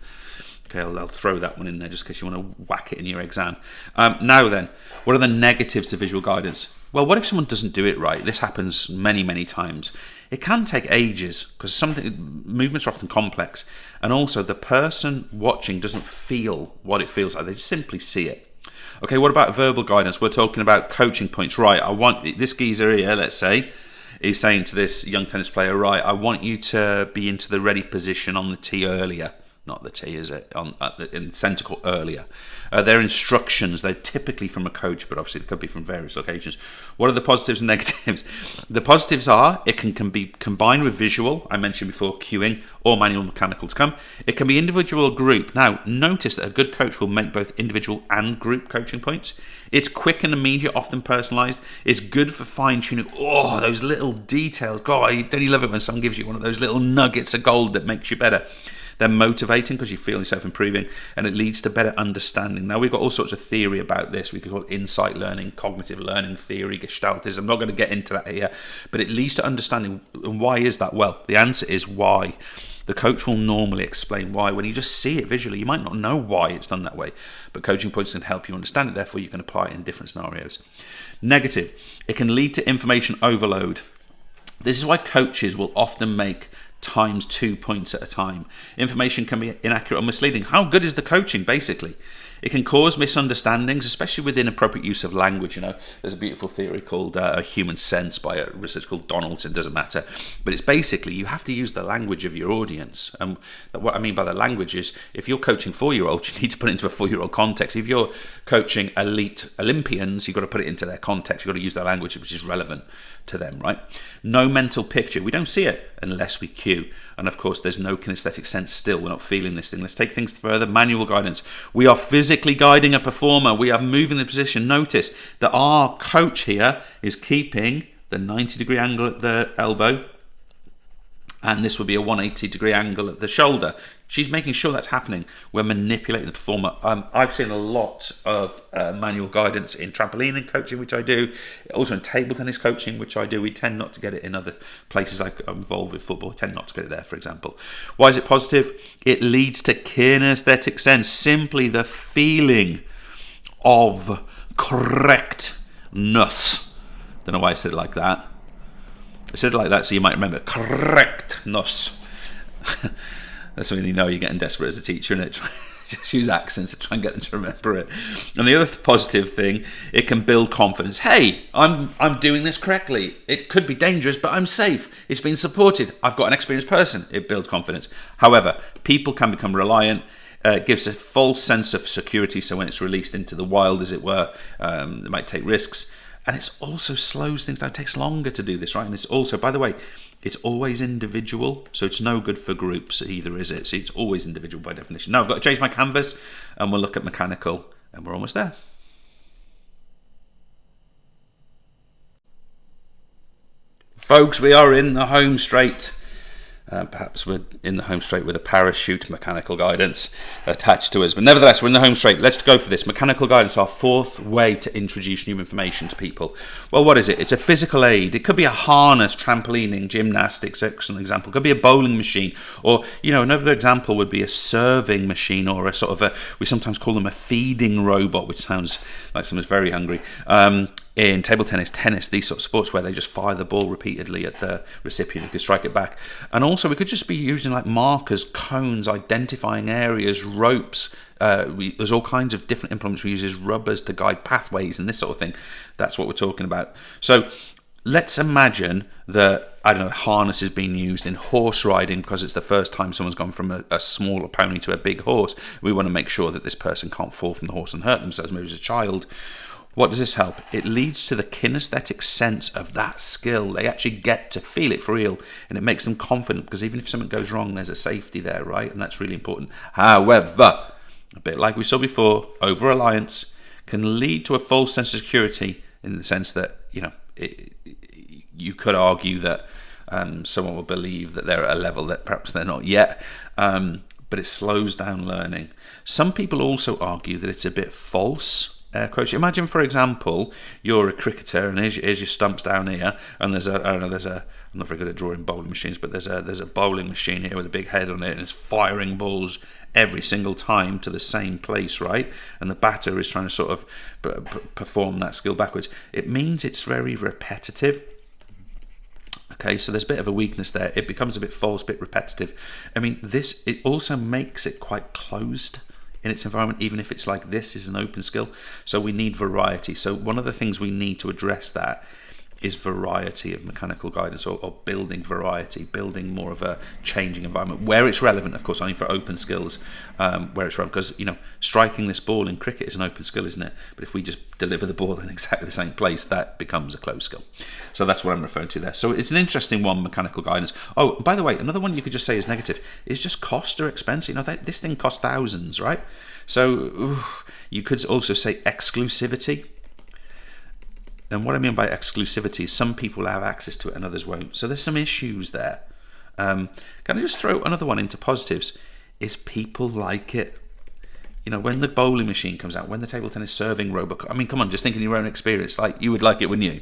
S3: Okay, I'll throw that one in there just in case you want to whack it in your exam. Now then, what are the negatives to visual guidance? Well, what if someone doesn't do it right? This happens many, many times. It can take ages because movements are often complex. And also the person watching doesn't feel what it feels like. They just simply see it. Okay, what about verbal guidance? We're talking about coaching points. Right, I want this geezer here, let's say, is saying to this young tennis player, right, I want you to be into the ready position on the tee earlier. Not the tee, is it? In the centre court earlier. Their instructions, they're typically from a coach, but obviously it could be from various locations. What are the positives and negatives? The positives are it can be combined with visual, I mentioned before, cueing, or manual mechanical to come. It can be individual or group. Now, notice that a good coach will make both individual and group coaching points. It's quick and immediate, often personalised. It's good for fine-tuning. Oh, those little details. God, don't you love it when someone gives you one of those little nuggets of gold that makes you better? They're motivating because you feel yourself improving, and it leads to better understanding. Now, we've got all sorts of theory about this. We could call it insight learning, cognitive learning theory, gestaltism. I'm not going to get into that here, but it leads to understanding. And why is that? Well, the answer is why. The coach will normally explain why. When you just see it visually, you might not know why it's done that way, but coaching points can help you understand it. Therefore, you can apply it in different scenarios. Negative, it can lead to information overload. This is why coaches will often make times 2 points at a time. Information can be inaccurate or misleading. How good is the coaching, basically? It can cause misunderstandings, especially with inappropriate use of language. There's a beautiful theory called human sense by a researcher called Donaldson, doesn't matter. But it's basically, you have to use the language of your audience. And what I mean by the language is, if you're coaching 4-year-olds, you need to put it into a 4-year-old context. If you're coaching elite Olympians, you've got to put it into their context. You've got to use their language, which is relevant to them, right? No mental picture. We don't see it unless we cue. And of course, there's no kinesthetic sense still. We're not feeling this thing. Let's take things further. Manual guidance. We are physically guiding a performer. We are moving the position. Notice that our coach here is keeping the 90-degree angle at the elbow, and this would be a 180-degree angle at the shoulder. She's making sure that's happening. We're manipulating the performer. I've seen a lot of manual guidance in trampolining coaching, which I do. Also in table tennis coaching, which I do. We tend not to get it in other places. I'm involved with football. We tend not to get it there, for example. Why is it positive? It leads to kinesthetic sense. Simply the feeling of correctness. Don't know why I said it like that. I said it like that so you might remember. Correctness. That's when you know you're getting desperate as a teacher, and just use accents to try and get them to remember it. And the other positive thing, it can build confidence. Hey, I'm doing this correctly. It could be dangerous, but I'm safe. It's been supported. I've got an experienced person. It builds confidence. However, people can become reliant. It gives a false sense of security. So when it's released into the wild, as it were, it might take risks. And it also slows things down. It takes longer to do this, right? And it's also, by the way, it's always individual, so it's no good for groups either, is it? So it's always individual by definition. Now I've got to change my canvas, and we'll look at mechanical, and we're almost there. Folks, we are in the home straight. Perhaps we're in the home straight with a parachute mechanical guidance attached to us. But nevertheless, we're in the home straight. Let's go for this. Mechanical guidance, our fourth way to introduce new information to people. Well, what is it? It's a physical aid. It could be a harness, trampolining, gymnastics, excellent example. It could be a bowling machine. Or, another example would be a serving machine, or a sort of we sometimes call them a feeding robot, which sounds like someone's very hungry. In table tennis, these sort of sports where they just fire the ball repeatedly at the recipient who can strike it back. And also we could just be using like markers, cones, identifying areas, ropes. There's all kinds of different implements we use as rubbers to guide pathways and this sort of thing. That's what we're talking about. So let's imagine that, harness is being used in horse riding because it's the first time someone's gone from a smaller pony to a big horse. We want to make sure that this person can't fall from the horse and hurt themselves, maybe as a child. What does this help? It leads to the kinesthetic sense of that skill. They actually get to feel it for real, and it makes them confident, because even if something goes wrong, there's a safety there, right? And that's really important. However, a bit like we saw before, over-reliance can lead to a false sense of security, in the sense that, you could argue that someone will believe that they're at a level that perhaps they're not yet, but it slows down learning. Some people also argue that it's a bit false. Quote. Imagine, for example, you're a cricketer, and here's your stumps down here, and I'm not very good at drawing bowling machines, but there's a bowling machine here with a big head on it, and it's firing balls every single time to the same place, right? And the batter is trying to sort of perform that skill backwards. It means it's very repetitive. Okay, so there's a bit of a weakness there. It becomes a bit false, a bit repetitive. It also makes it quite closed in its environment, even if it's like this is an open skill. So we need variety. So one of the things we need to address that is variety of mechanical guidance, or building variety, building more of a changing environment where it's relevant, of course, only for open skills, where it's relevant, because striking this ball in cricket is an open skill, isn't it? But if we just deliver the ball in exactly the same place, that becomes a closed skill. So that's what I'm referring to there. So it's an interesting one, mechanical guidance. Oh, by the way, another one you could just say is negative is just cost or expense. This thing costs thousands, right? So you could also say exclusivity. And what I mean by exclusivity is some people have access to it and others won't. So there's some issues there. Can I just throw another one into positives? Is people like it. When the bowling machine comes out, when the table tennis serving robot, come on, just think in your own experience, like you would like it, wouldn't you?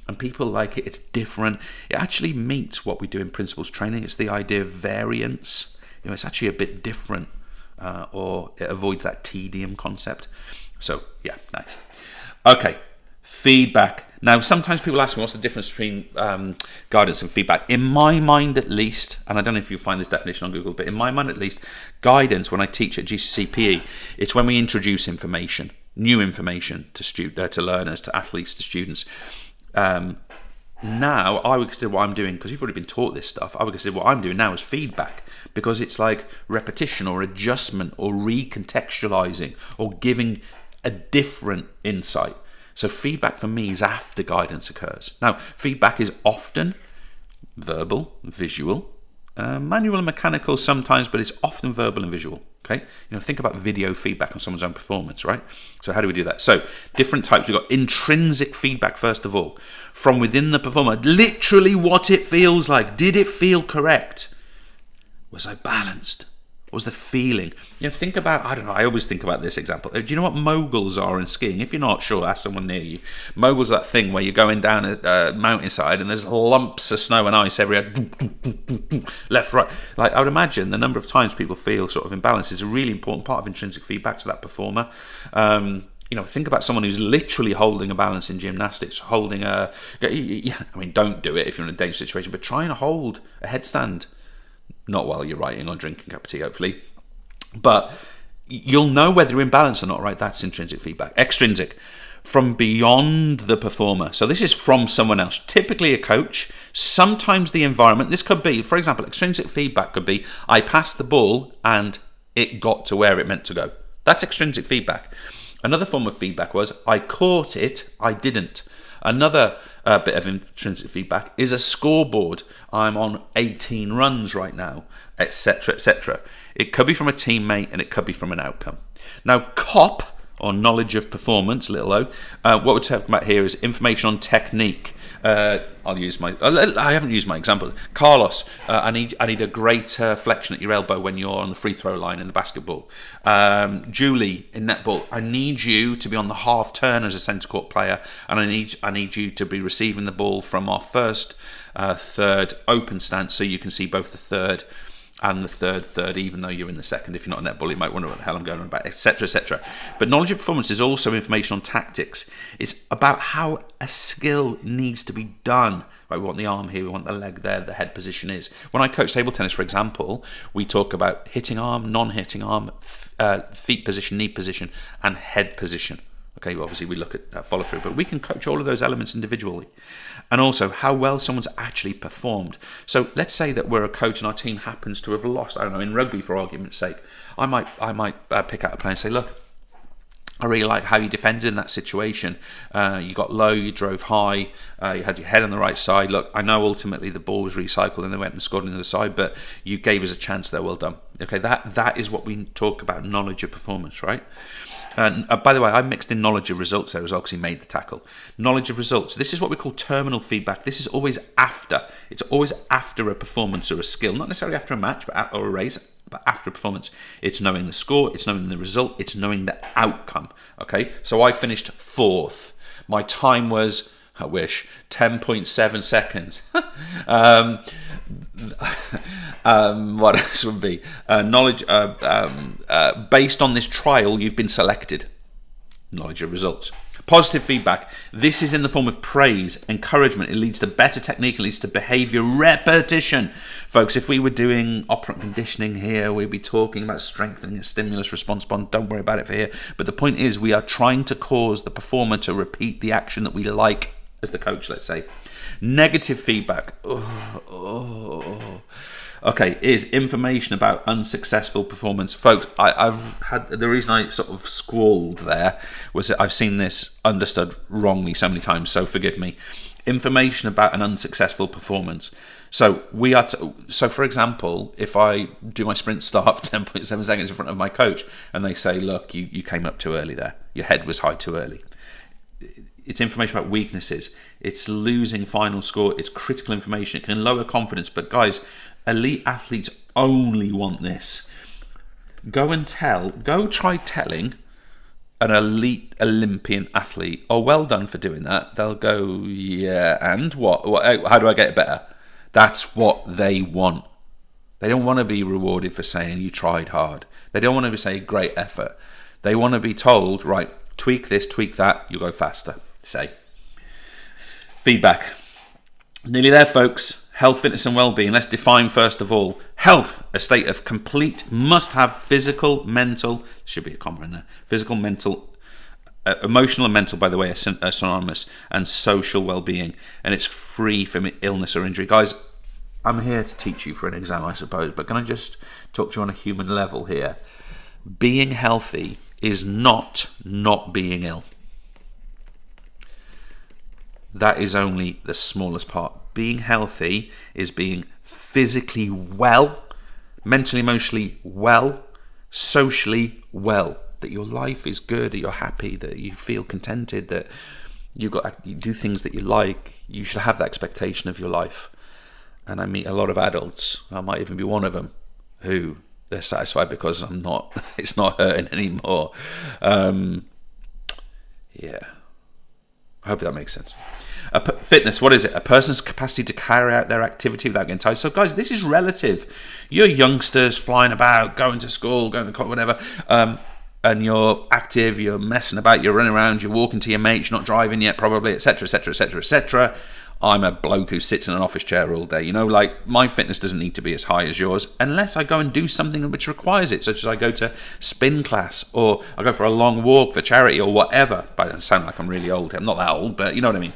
S3: And people like it. It's different. It actually meets what we do in principles training. It's the idea of variance. It's actually a bit different, or it avoids that tedium concept. So yeah, nice. Okay. Feedback. Now, sometimes people ask me what's the difference between guidance and feedback. In my mind, at least, and I don't know if you'll find this definition on Google, but in my mind, at least, guidance, when I teach at GCSE PE, it's when we introduce information, new information to learners, to athletes, to students. Now, I would consider what I'm doing, because you've already been taught this stuff, I would consider what I'm doing now as feedback, because it's like repetition or adjustment or recontextualizing or giving a different insight. So feedback for me is after guidance occurs. Now, feedback is often verbal, visual, manual and mechanical sometimes, but it's often verbal and visual. Okay, think about video feedback on someone's own performance, right? So how do we do that? So different types. We've got intrinsic feedback, first of all, from within the performer. Literally what it feels like. Did it feel correct? Was I balanced? What was the feeling? Think about, I always think about this example. Do you know what moguls are in skiing? If you're not sure, ask someone near you. Moguls are that thing where you're going down a mountainside and there's lumps of snow and ice everywhere, left, right. Like, I would imagine the number of times people feel sort of imbalanced is a really important part of intrinsic feedback to that performer. Think about someone who's literally holding a balance in gymnastics, don't do it if you're in a dangerous situation, but try and hold a headstand. Not while you're writing or drinking a cup of tea, hopefully. But you'll know whether you're in balance or not, right? That's intrinsic feedback. Extrinsic, from beyond the performer. So this is from someone else, typically a coach, sometimes the environment. This could be, for example, extrinsic feedback could be, I passed the ball and it got to where it meant to go. That's extrinsic feedback. Another form of feedback was, I caught it, I didn't. Another bit of intrinsic feedback is a scoreboard. I'm on 18 runs right now, etc., etc. It could be from a teammate and it could be from an outcome. Now, COP, or knowledge of performance, little o, what we're talking about here is information on technique. I'll use my. I haven't used my example. Carlos, I need a greater flexion at your elbow when you're on the free throw line in the basketball. Julie in netball, I need you to be on the half turn as a centre court player, and I need you to be receiving the ball from our first third open stance, so you can see both the third and the third, even though you're in the second. If you're not a netball, you might wonder what the hell I'm going on about, etc., etc. But knowledge of performance is also information on tactics. It's about how a skill needs to be done. Right, we want the arm here, we want the leg there, the head position is. When I coach table tennis, for example, we talk about hitting arm, non-hitting arm, feet position, knee position, and head position. Okay, well, obviously we look at follow through, but we can coach all of those elements individually. And also how well someone's actually performed. So let's say that we're a coach and our team happens to have lost, I don't know, in rugby for argument's sake. I might pick out a player and say, look, I really like how you defended in that situation. You got low, you drove high, you had your head on the right side. Look, I know ultimately the ball was recycled and they went and scored on the other side, but you gave us a chance there. Well done. Okay, that is what we talk about, knowledge of performance, right? And by the way, I mixed in knowledge of results there as well because he made the tackle. Knowledge of results. This is what we call terminal feedback. This is always after. It's always after a performance or a skill, not necessarily after a match or a race, but after a performance. It's knowing the score, it's knowing the result, it's knowing the outcome. Okay, so I finished 4th. My time was, I wish, 10.7 seconds. What else would be knowledge? Based on this trial, you've been selected. Knowledge of results. Positive feedback. This is in the form of praise, encouragement. It leads to better technique, it leads to behaviour repetition. Folks, if we were doing operant conditioning here, we'd be talking about strengthening a stimulus response bond. Don't worry about it for here. But the point is, we are trying to cause the performer to repeat the action that we like as the coach, let's say. Negative feedback. Okay, is information about unsuccessful performance. Folks, I've had, the reason I sort of squalled there was that I've seen this understood wrongly so many times, so forgive me. Information about an unsuccessful performance. So so for example, if I do my sprint start for 10.7 seconds in front of my coach and they say, look, you came up too early there. Your head was high too early. It's information about weaknesses. It's losing final score. It's critical information. It can lower confidence. But guys, elite athletes only want this. Go try telling an elite Olympian athlete, oh, well done for doing that. They'll go, yeah, and what? How do I get it better? That's what they want. They don't want to be rewarded for saying you tried hard. They don't want to be saying great effort. They want to be told, right, tweak this, tweak that, you'll go faster. Say. Feedback. Nearly there, folks. Health, fitness and well-being. Let's define first of all. Health, a state of complete, must-have physical, mental, should be a comma in there, physical, mental, emotional and mental, by the way, are synonymous, and social well-being. And it's free from illness or injury. Guys, I'm here to teach you for an exam, I suppose, but can I just talk to you on a human level here? Being healthy is not being ill. That is only the smallest part. Being healthy is being physically well, mentally, emotionally well, socially well. That your life is good, that you're happy, that you feel contented, that you do things that you like. You should have that expectation of your life. And I meet a lot of adults, I might even be one of them, who they're satisfied because it's not hurting anymore. Yeah. I hope that makes sense. Fitness, what is it? A person's capacity to carry out their activity without getting tired. So guys, this is relative. You're youngsters flying about, going to school, going to college, whatever, and you're active, you're messing about, you're running around, you're walking to your mates, you're not driving yet probably, etc, etc, etc, etc. I'm a bloke who sits in an office chair all day. You know, like, my fitness doesn't need to be as high as yours unless I go and do something which requires it, such as I go to spin class or I go for a long walk for charity or whatever. But I sound like I'm really old. I'm not that old, but you know what I mean.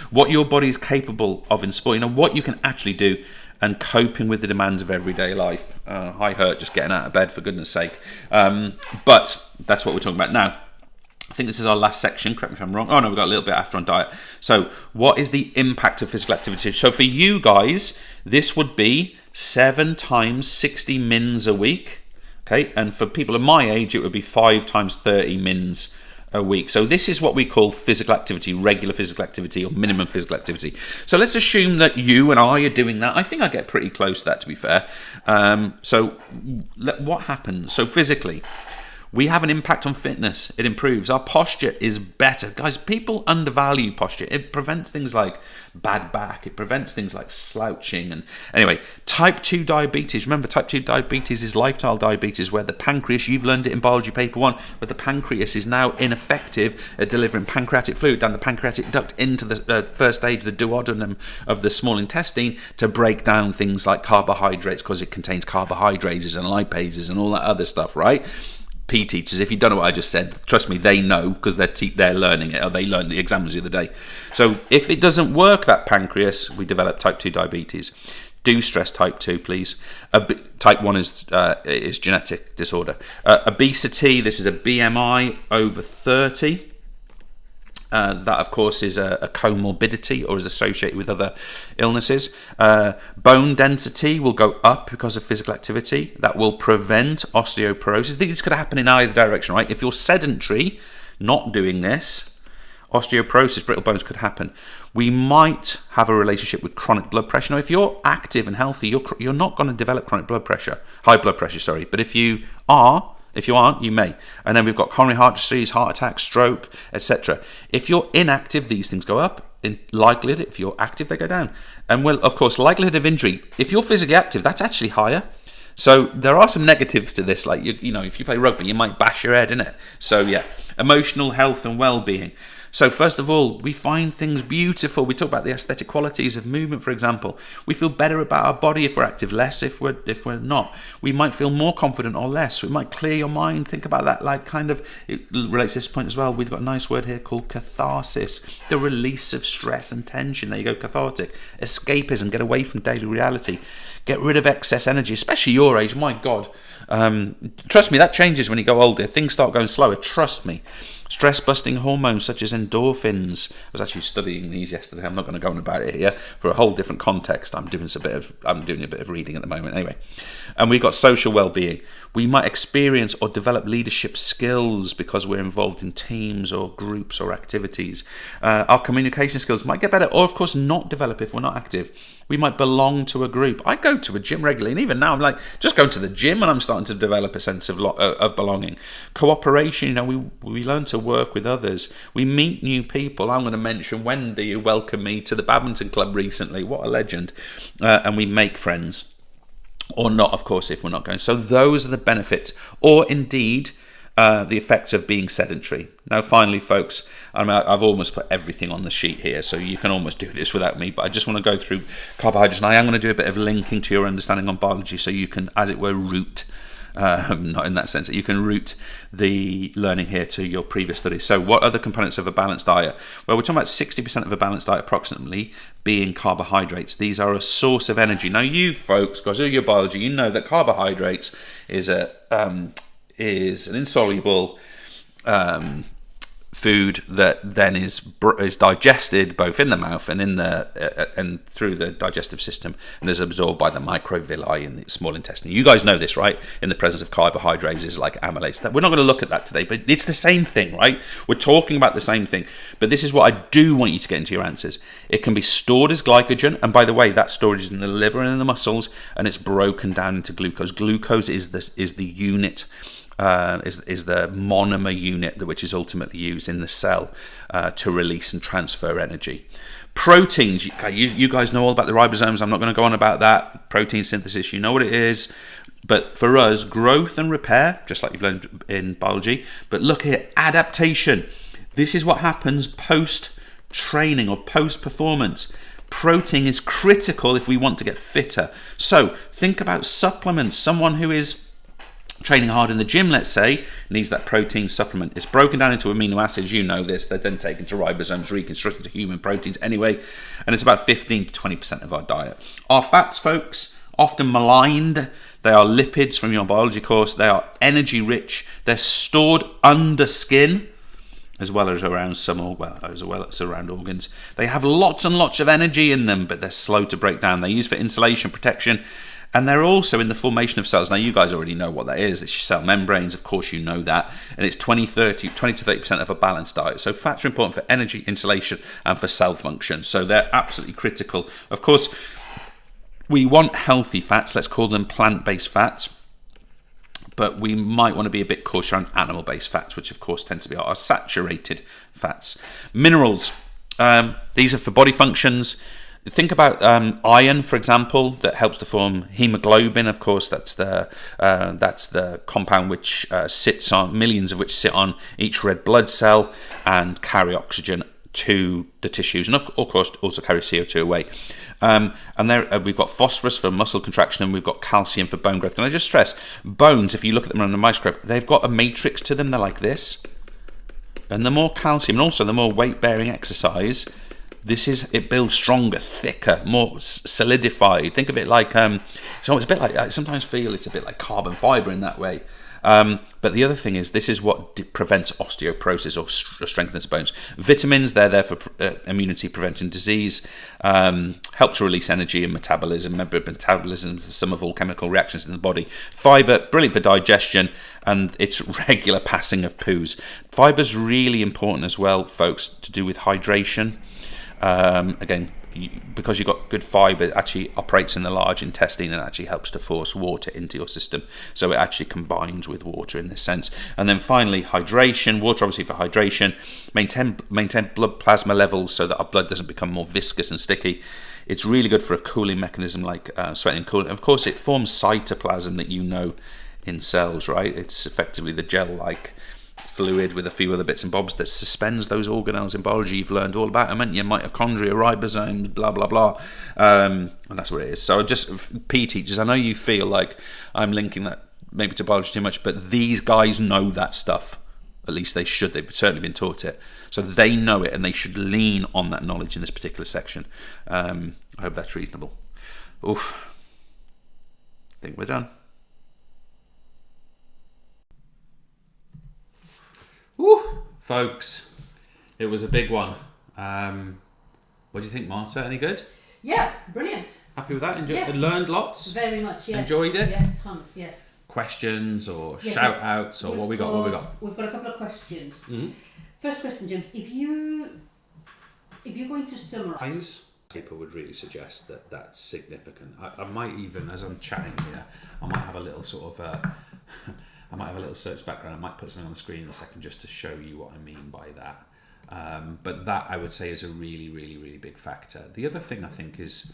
S3: What your body is capable of in sport, you know, what you can actually do, and coping with the demands of everyday life. I hurt just getting out of bed, for goodness sake. But that's what we're talking about now. I think this is our last section, correct me if I'm wrong. Oh no, we've got a little bit after on diet. So what is the impact of physical activity? So for you guys, this would be 7 times 60 mins a week. Okay, and for people of my age, it would be 5 times 30 mins a week. So this is what we call physical activity, regular physical activity or minimum physical activity. So let's assume that you and I are doing that. I think I get pretty close to that, to be fair. So what happens? So physically, we have an impact on fitness. It improves. Our posture is better. Guys, people undervalue posture. It prevents things like bad back. It prevents things like slouching. And anyway, type 2 diabetes. Remember, type 2 diabetes is lifestyle diabetes, where the pancreas, you've learned it in biology paper 1, but the pancreas is now ineffective at delivering pancreatic fluid down the pancreatic duct into the first stage of the duodenum of the small intestine to break down things like carbohydrates, because it contains carbohydrates and lipases and all that other stuff, right? PE teachers, if you don't know what I just said, trust me, they know, because they're learning it, or they learned the exams the other day. So if it doesn't work, that pancreas, we develop type 2 diabetes. Do stress type 2, please. Type 1 is genetic disorder. Obesity, this is a BMI over 30. That, of course, is a comorbidity or is associated with other illnesses. Bone density will go up because of physical activity. That will prevent osteoporosis. I think this could happen in either direction, right? If you're sedentary, not doing this, osteoporosis, brittle bones could happen. We might have a relationship with chronic blood pressure. Now, if you're active and healthy, you're not going to develop high blood pressure. But if you aren't, you may. And then we've got coronary heart disease, heart attack, stroke, etc. If you're inactive, these things go up. In likelihood, if you're active, they go down. And well, of course, likelihood of injury. If you're physically active, that's actually higher. So there are some negatives to this. Like, you know, if you play rugby, you might bash your head, innit? So yeah, emotional health and well-being. So first of all, we find things beautiful. We talk about the aesthetic qualities of movement, for example. We feel better about our body if we're active, less if we're not. We might feel more confident or less. We might clear your mind. Think about that, like, kind of, it relates to this point as well. We've got a nice word here called catharsis, the release of stress and tension. There you go, cathartic. Escapism, get away from daily reality. Get rid of excess energy, especially your age. My God. Trust me, that changes when you go older. Things start going slower. Trust me. Stress-busting hormones such as endorphins. I was actually studying these yesterday. I'm not going to go on about it here for a whole different context. I'm doing a bit of reading at the moment. Anyway, and we've got social well-being. We might experience or develop leadership skills because we're involved in teams or groups or activities. Our communication skills might get better, or of course not develop if we're not active. We might belong to a group. I go to a gym regularly, and even now I'm like just going to the gym, and I'm starting to develop a sense of belonging. Cooperation, you know, we learn to work with others. We meet new people. I'm going to mention Wendy, who welcomed me to the badminton club recently. What a legend! And we make friends. Or not, of course, if we're not going. So those are the benefits, or indeed the effects of being sedentary. Now, finally, folks, I've almost put everything on the sheet here, so you can almost do this without me, but I just want to go through carbohydrates, and I am going to do a bit of linking to your understanding on biology, so you can, as it were, root, not in that sense, that you can root the learning here to your previous studies. So what are the components of a balanced diet? Well, we're talking about 60% of a balanced diet approximately being carbohydrates. These are a source of energy. Now, you folks, because of your biology, you know that carbohydrates is an insoluble food that then is digested both in the mouth and and through the digestive system, and is absorbed by the microvilli in the small intestine. You guys know this, right? In the presence of carbohydrates is like amylase. We're not going to look at that today, but it's the same thing, right? We're talking about the same thing, but this is what I do want you to get into your answers. It can be stored as glycogen, and by the way, that storage is in the liver and in the muscles, and it's broken down into glucose. Glucose is the unit. Is the monomer unit which is ultimately used in the cell to release and transfer energy. Proteins, you guys know all about the ribosomes. I'm not going to go on about that. Protein synthesis, you know what it is. But for us, growth and repair, just like you've learned in biology. But look here, adaptation. This is what happens post-training or post-performance. Protein is critical if we want to get fitter. So think about supplements. Someone who is training hard in the gym, let's say, needs that protein supplement. It's broken down into amino acids, you know this. They're then taken to ribosomes, reconstructed to human proteins anyway, and it's about 15 to 20% of our diet. Our fats, folks, often maligned. They are lipids from your biology course. They are energy rich. They're stored under skin, as well as around as around organs. They have lots and lots of energy in them, but they're slow to break down. They're used for insulation, protection, And they're also in the formation of cells. Now, you guys already know what that is. It's your cell membranes, of course you know that. And it's 20 to 30% of a balanced diet. So fats are important for energy, insulation, and for cell function. So they're absolutely critical. Of course, we want healthy fats. Let's call them plant-based fats. But we might want to be a bit cautious on animal-based fats, which of course tend to be our saturated fats. Minerals. These are for body functions. Think about iron, for example, that helps to form hemoglobin. Of course, that's the compound which sits on, millions of which sit on each red blood cell and carry oxygen to the tissues, and of course also carry CO2 away. And there we've got phosphorus for muscle contraction, and we've got calcium for bone growth. Can I just stress, bones, if you look at them under a microscope, they've got a matrix to them. They're like this. And the more calcium, and also the more weight-bearing exercise, it builds stronger, thicker, more solidified. Think of it like so it's a bit like, I sometimes feel it's a bit like carbon fiber in that way. But the other thing is, this is what prevents osteoporosis or strengthens bones. Vitamins, they're there for immunity, preventing disease, help to release energy and metabolism. Remember, metabolism is the sum of all chemical reactions in the body. Fibre, brilliant for digestion, and it's regular passing of poos. Fiber's really important as well, folks, to do with hydration. Again, because you've got good fibre, it actually operates in the large intestine and actually helps to force water into your system. So it actually combines with water in this sense. And then finally, hydration. Water, obviously, for hydration. Maintain blood plasma levels so that our blood doesn't become more viscous and sticky. It's really good for a cooling mechanism like sweating and cooling. Of course, it forms cytoplasm that you know in cells, right? It's effectively the gel-like fluid with a few other bits and bobs that suspends those organelles. In biology, you've learned all about them, haven't you? Mitochondria, ribosomes, blah blah blah, and that's what it is. So just PE teachers, I know you feel like I'm linking that maybe to biology too much, but these guys know that stuff. At least they should. They've certainly been taught it, so they know it, and they should lean on that knowledge in this particular section. I hope that's reasonable. Oof, I think we're done.
S1: Woo, folks, it was a big one. What do you think, Marta? Any good?
S2: Yeah, brilliant.
S1: Happy with that?
S2: Yeah.
S1: Learned lots?
S2: Very much, yes.
S1: Enjoyed it?
S2: Yes, tons, yes.
S1: Questions or shout outs or what we got?
S2: We've got a couple of questions.
S1: Mm-hmm.
S2: First question, James. If you're going to summarise,
S1: paper would really suggest that that's significant. I might even, as I'm chatting here, I might have a little sort of I might have a little search background. I might put something on the screen in a second just to show you what I mean by that. But that, I would say, is a really, really, really big factor. The other thing I think is,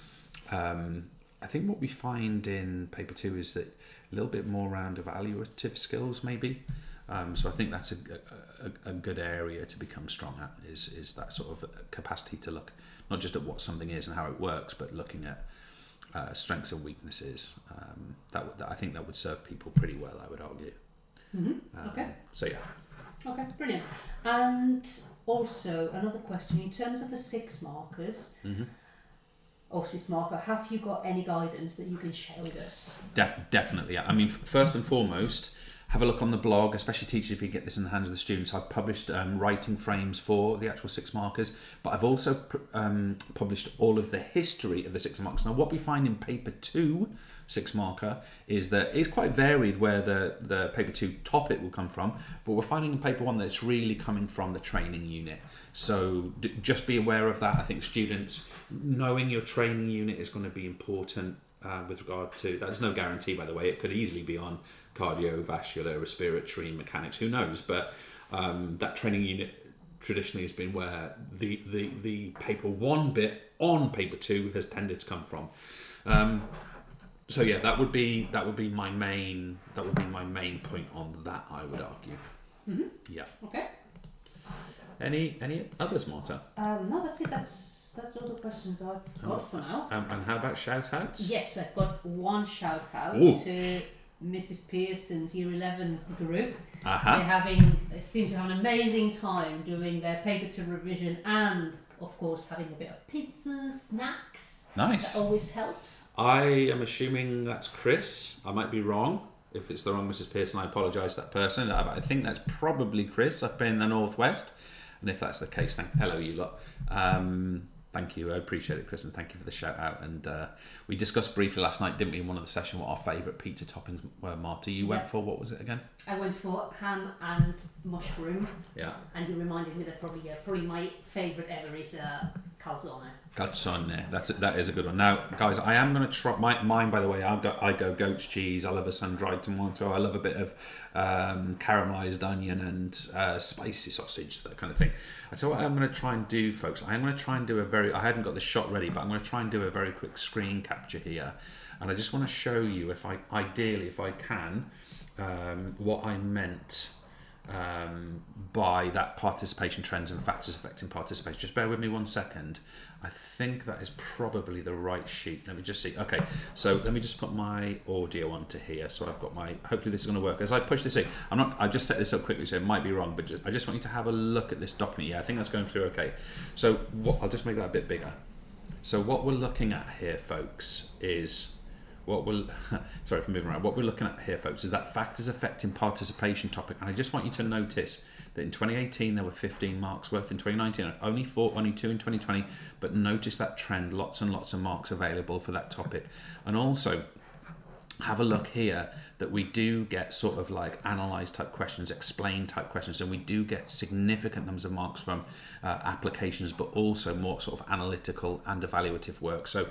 S1: I think what we find in paper 2 is that a little bit more around evaluative skills, maybe. So I think that's a good area to become strong at, is that sort of capacity to look not just at what something is and how it works, but looking at strengths and weaknesses. I think that would serve people pretty well, I would argue.
S2: Mm-hmm. Okay.
S1: So yeah.
S2: Okay, brilliant. And also another question in terms of the 6 markers.
S1: Mm-hmm.
S2: Or 6 marker. Have you got any guidance that you can share with us?
S1: Definitely. I mean, first and foremost, have a look on the blog, especially teachers, if you get this in the hands of the students. I've published writing frames for the actual 6 markers, but I've also published all of the history of the 6 markers. Now, what we find in paper 2 6 marker is that it's quite varied where the paper 2 topic will come from, but we're finding in paper 1 that it's really coming from the training unit. So just be aware of that. I think students, knowing your training unit is going to be important with regard to, that's no guarantee, by the way. It could easily be on cardiovascular, respiratory, mechanics, who knows, but that training unit traditionally has been where the paper 1 bit on paper 2 has tended to come from. So yeah, that would be my main point on that, I would argue.
S2: Mm-hmm.
S1: Yeah.
S2: Okay.
S1: Any others, Marta?
S2: No, that's it. That's all the questions I've got for now.
S1: And how about shout outs?
S2: Yes, I've got one shout out to Mrs. Pearson's Year 11 group.
S1: Uh-huh.
S2: They seem to have an amazing time doing their paper 2 revision and, of course, having a bit of pizza, snacks.
S1: Nice.
S2: That always helps.
S1: I am assuming that's Chris. I might be wrong. If it's the wrong Mrs. Pearson, I apologise to that person. I think that's probably Chris up in the northwest. And if that's the case, then hello, you lot. Thank you. I appreciate it, Chris, and thank you for the shout out. And we discussed briefly last night, didn't we, in one of the sessions, what our favourite pizza toppings were, Marty. You went for, what was it again?
S2: I went for ham and mushroom.
S1: Yeah.
S2: And you reminded me that probably my favourite ever is calzone.
S1: Calzone, that is a good one. Now, guys, I am going to try mine. By the way, I go goat's cheese. I love a sun-dried tomato. I love a bit of caramelised onion and spicy sausage, that kind of thing. So what I'm going to try and do, folks, I am going to try and do I hadn't got the shot ready, but I'm going to try and do a very quick screen capture here, and I just want to show you, if I can, what I meant by that participation trends and factors affecting participation. Just bear with me 1 second. I think that is probably the right sheet. Let me just see. Okay, so let me just put my audio onto here. So I've got hopefully this is going to work. As I push this in, I just set this up quickly, so it might be wrong, but I just want you to have a look at this document. Yeah, I think that's going through okay. So I'll just make that a bit bigger. So what we're looking at here, folks, is sorry for moving around. What we're looking at here, folks, is that factors affecting participation topic. And I just want you to notice that in 2018 there were 15 marks worth. In 2019 only 2 in 2020. But notice that trend, lots and lots of marks available for that topic. And also have a look here that we do get sort of like analyze type questions, explain type questions, and we do get significant numbers of marks from applications, but also more sort of analytical and evaluative work. So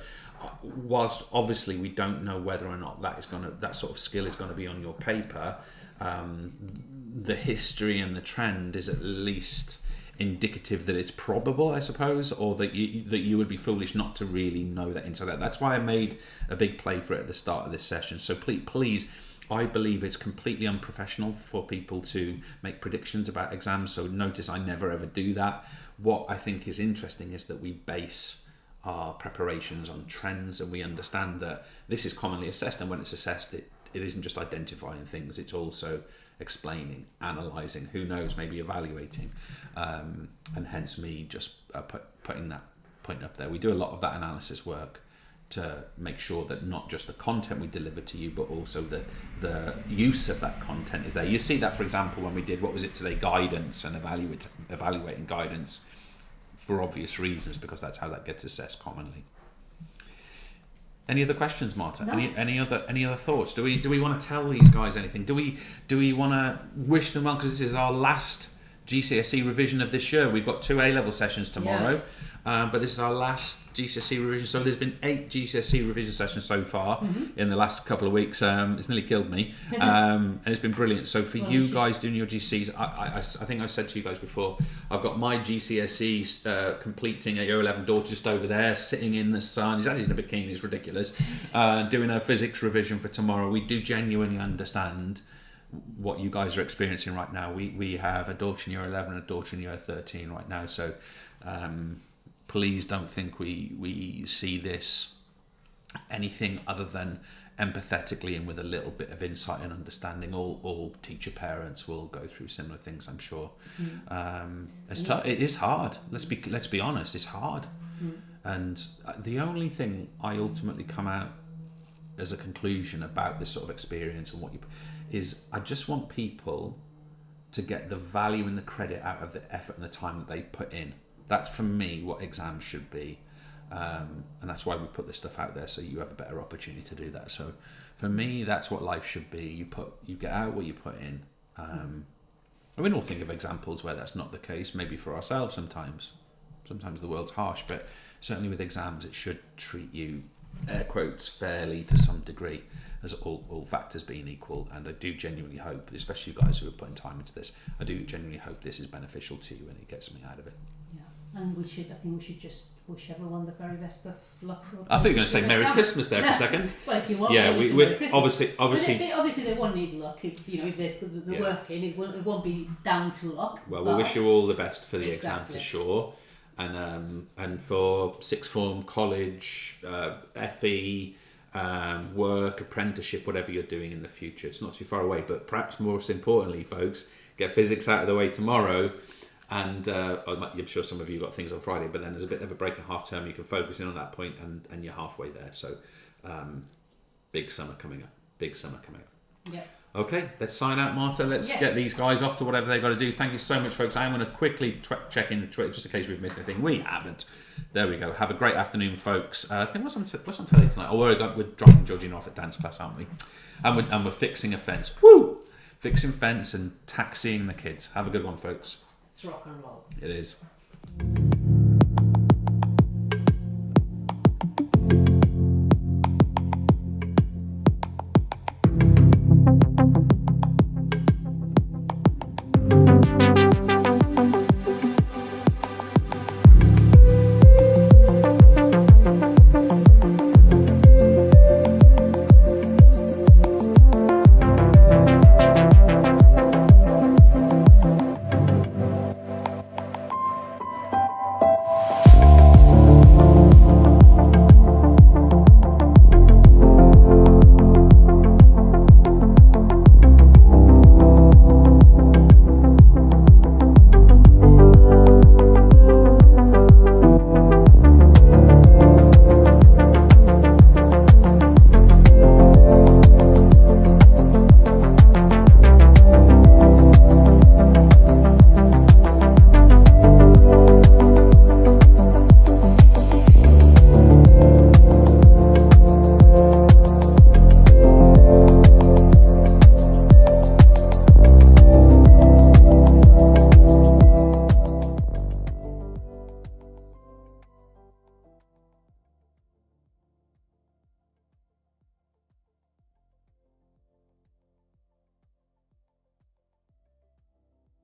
S1: whilst obviously we don't know whether or not that sort of skill is going to be on your paper, the history and the trend is at least indicative that it's probable, I suppose, or that you would be foolish not to really know that inside out. That's why I made a big play for it at the start of this session. So please, I believe it's completely unprofessional for people to make predictions about exams. So notice I never ever do that. What I think is interesting is that we base our preparations on trends, and we understand that this is commonly assessed, and when it's assessed, it isn't just identifying things, it's also explaining, analysing, who knows, maybe evaluating, and hence me just putting that point up there. We do a lot of that analysis work to make sure that not just the content we deliver to you, but also the use of that content is there. You see that, for example, when we did, what was it today, guidance and evaluating guidance, for obvious reasons, because that's how that gets assessed commonly. Any other questions, Marta?
S2: No.
S1: Any other thoughts? Do we want to tell these guys anything? Do we want to wish them well, because this is our last GCSE revision of this year? We've got 2 A-level sessions tomorrow, but this is our last GCSE revision. So there's been 8 GCSE revision sessions so far in the last couple of weeks. It's nearly killed me, and it's been brilliant. So for you guys doing your GCSEs, I think I've said to you guys before, I've got my GCSE completing a year 11 daughter just over there, sitting in the sun. He's actually in a bikini, it's ridiculous, doing a physics revision for tomorrow. We do genuinely understand what you guys are experiencing right now. We have a daughter in year 11 and a daughter in year 13 right now, so please don't think we see this anything other than empathetically and with a little bit of insight and understanding. All teacher parents will go through similar things, I'm sure. It's tough. It is hard. Let's be honest, it's hard. And the only thing I ultimately come out as a conclusion about this sort of experience and is I just want people to get the value and the credit out of the effort and the time that they've put in. That's, for me, what exams should be. And that's why we put this stuff out there, so you have a better opportunity to do that. So for me, that's what life should be. You get out what you put in. And we all think of examples where that's not the case, maybe for ourselves sometimes. Sometimes the world's harsh, but certainly with exams, it should treat you, air quotes, fairly to some degree, as all factors being equal. And I do genuinely hope, especially you guys who are putting time into this, I do genuinely hope this is beneficial to you and you get something out of it.
S2: Yeah, and I think we should just wish everyone the very best of luck.
S1: I thought you were going to say Merry Christmas there for a second.
S2: Well, if you want,
S1: yeah, we obviously.
S2: Obviously, they won't need luck. If they're working, it won't be down to luck.
S1: Well, we wish you all the best for the exam for sure. And for sixth form, college, FE, work, apprenticeship, whatever you're doing in the future, it's not too far away. But perhaps most importantly, folks, get physics out of the way tomorrow. And I'm sure some of you got things on Friday, but then there's a bit of a break in half term. You can focus in on that point, and you're halfway there. So big summer coming up. Yeah. Okay, let's sign out, Marta. Let's
S2: Yes.
S1: get these guys off to whatever they've got to do. Thank you so much, folks. I'm going to quickly check in the Twitter just in case we've missed anything. We haven't. There we go. Have a great afternoon, folks. I think what's on telly tonight? Oh, we're dropping Georgina off at dance class, aren't we? And we're fixing a fence. Woo! Fixing fence and taxiing the kids. Have a good one, folks.
S2: It's rock and roll.
S1: It is.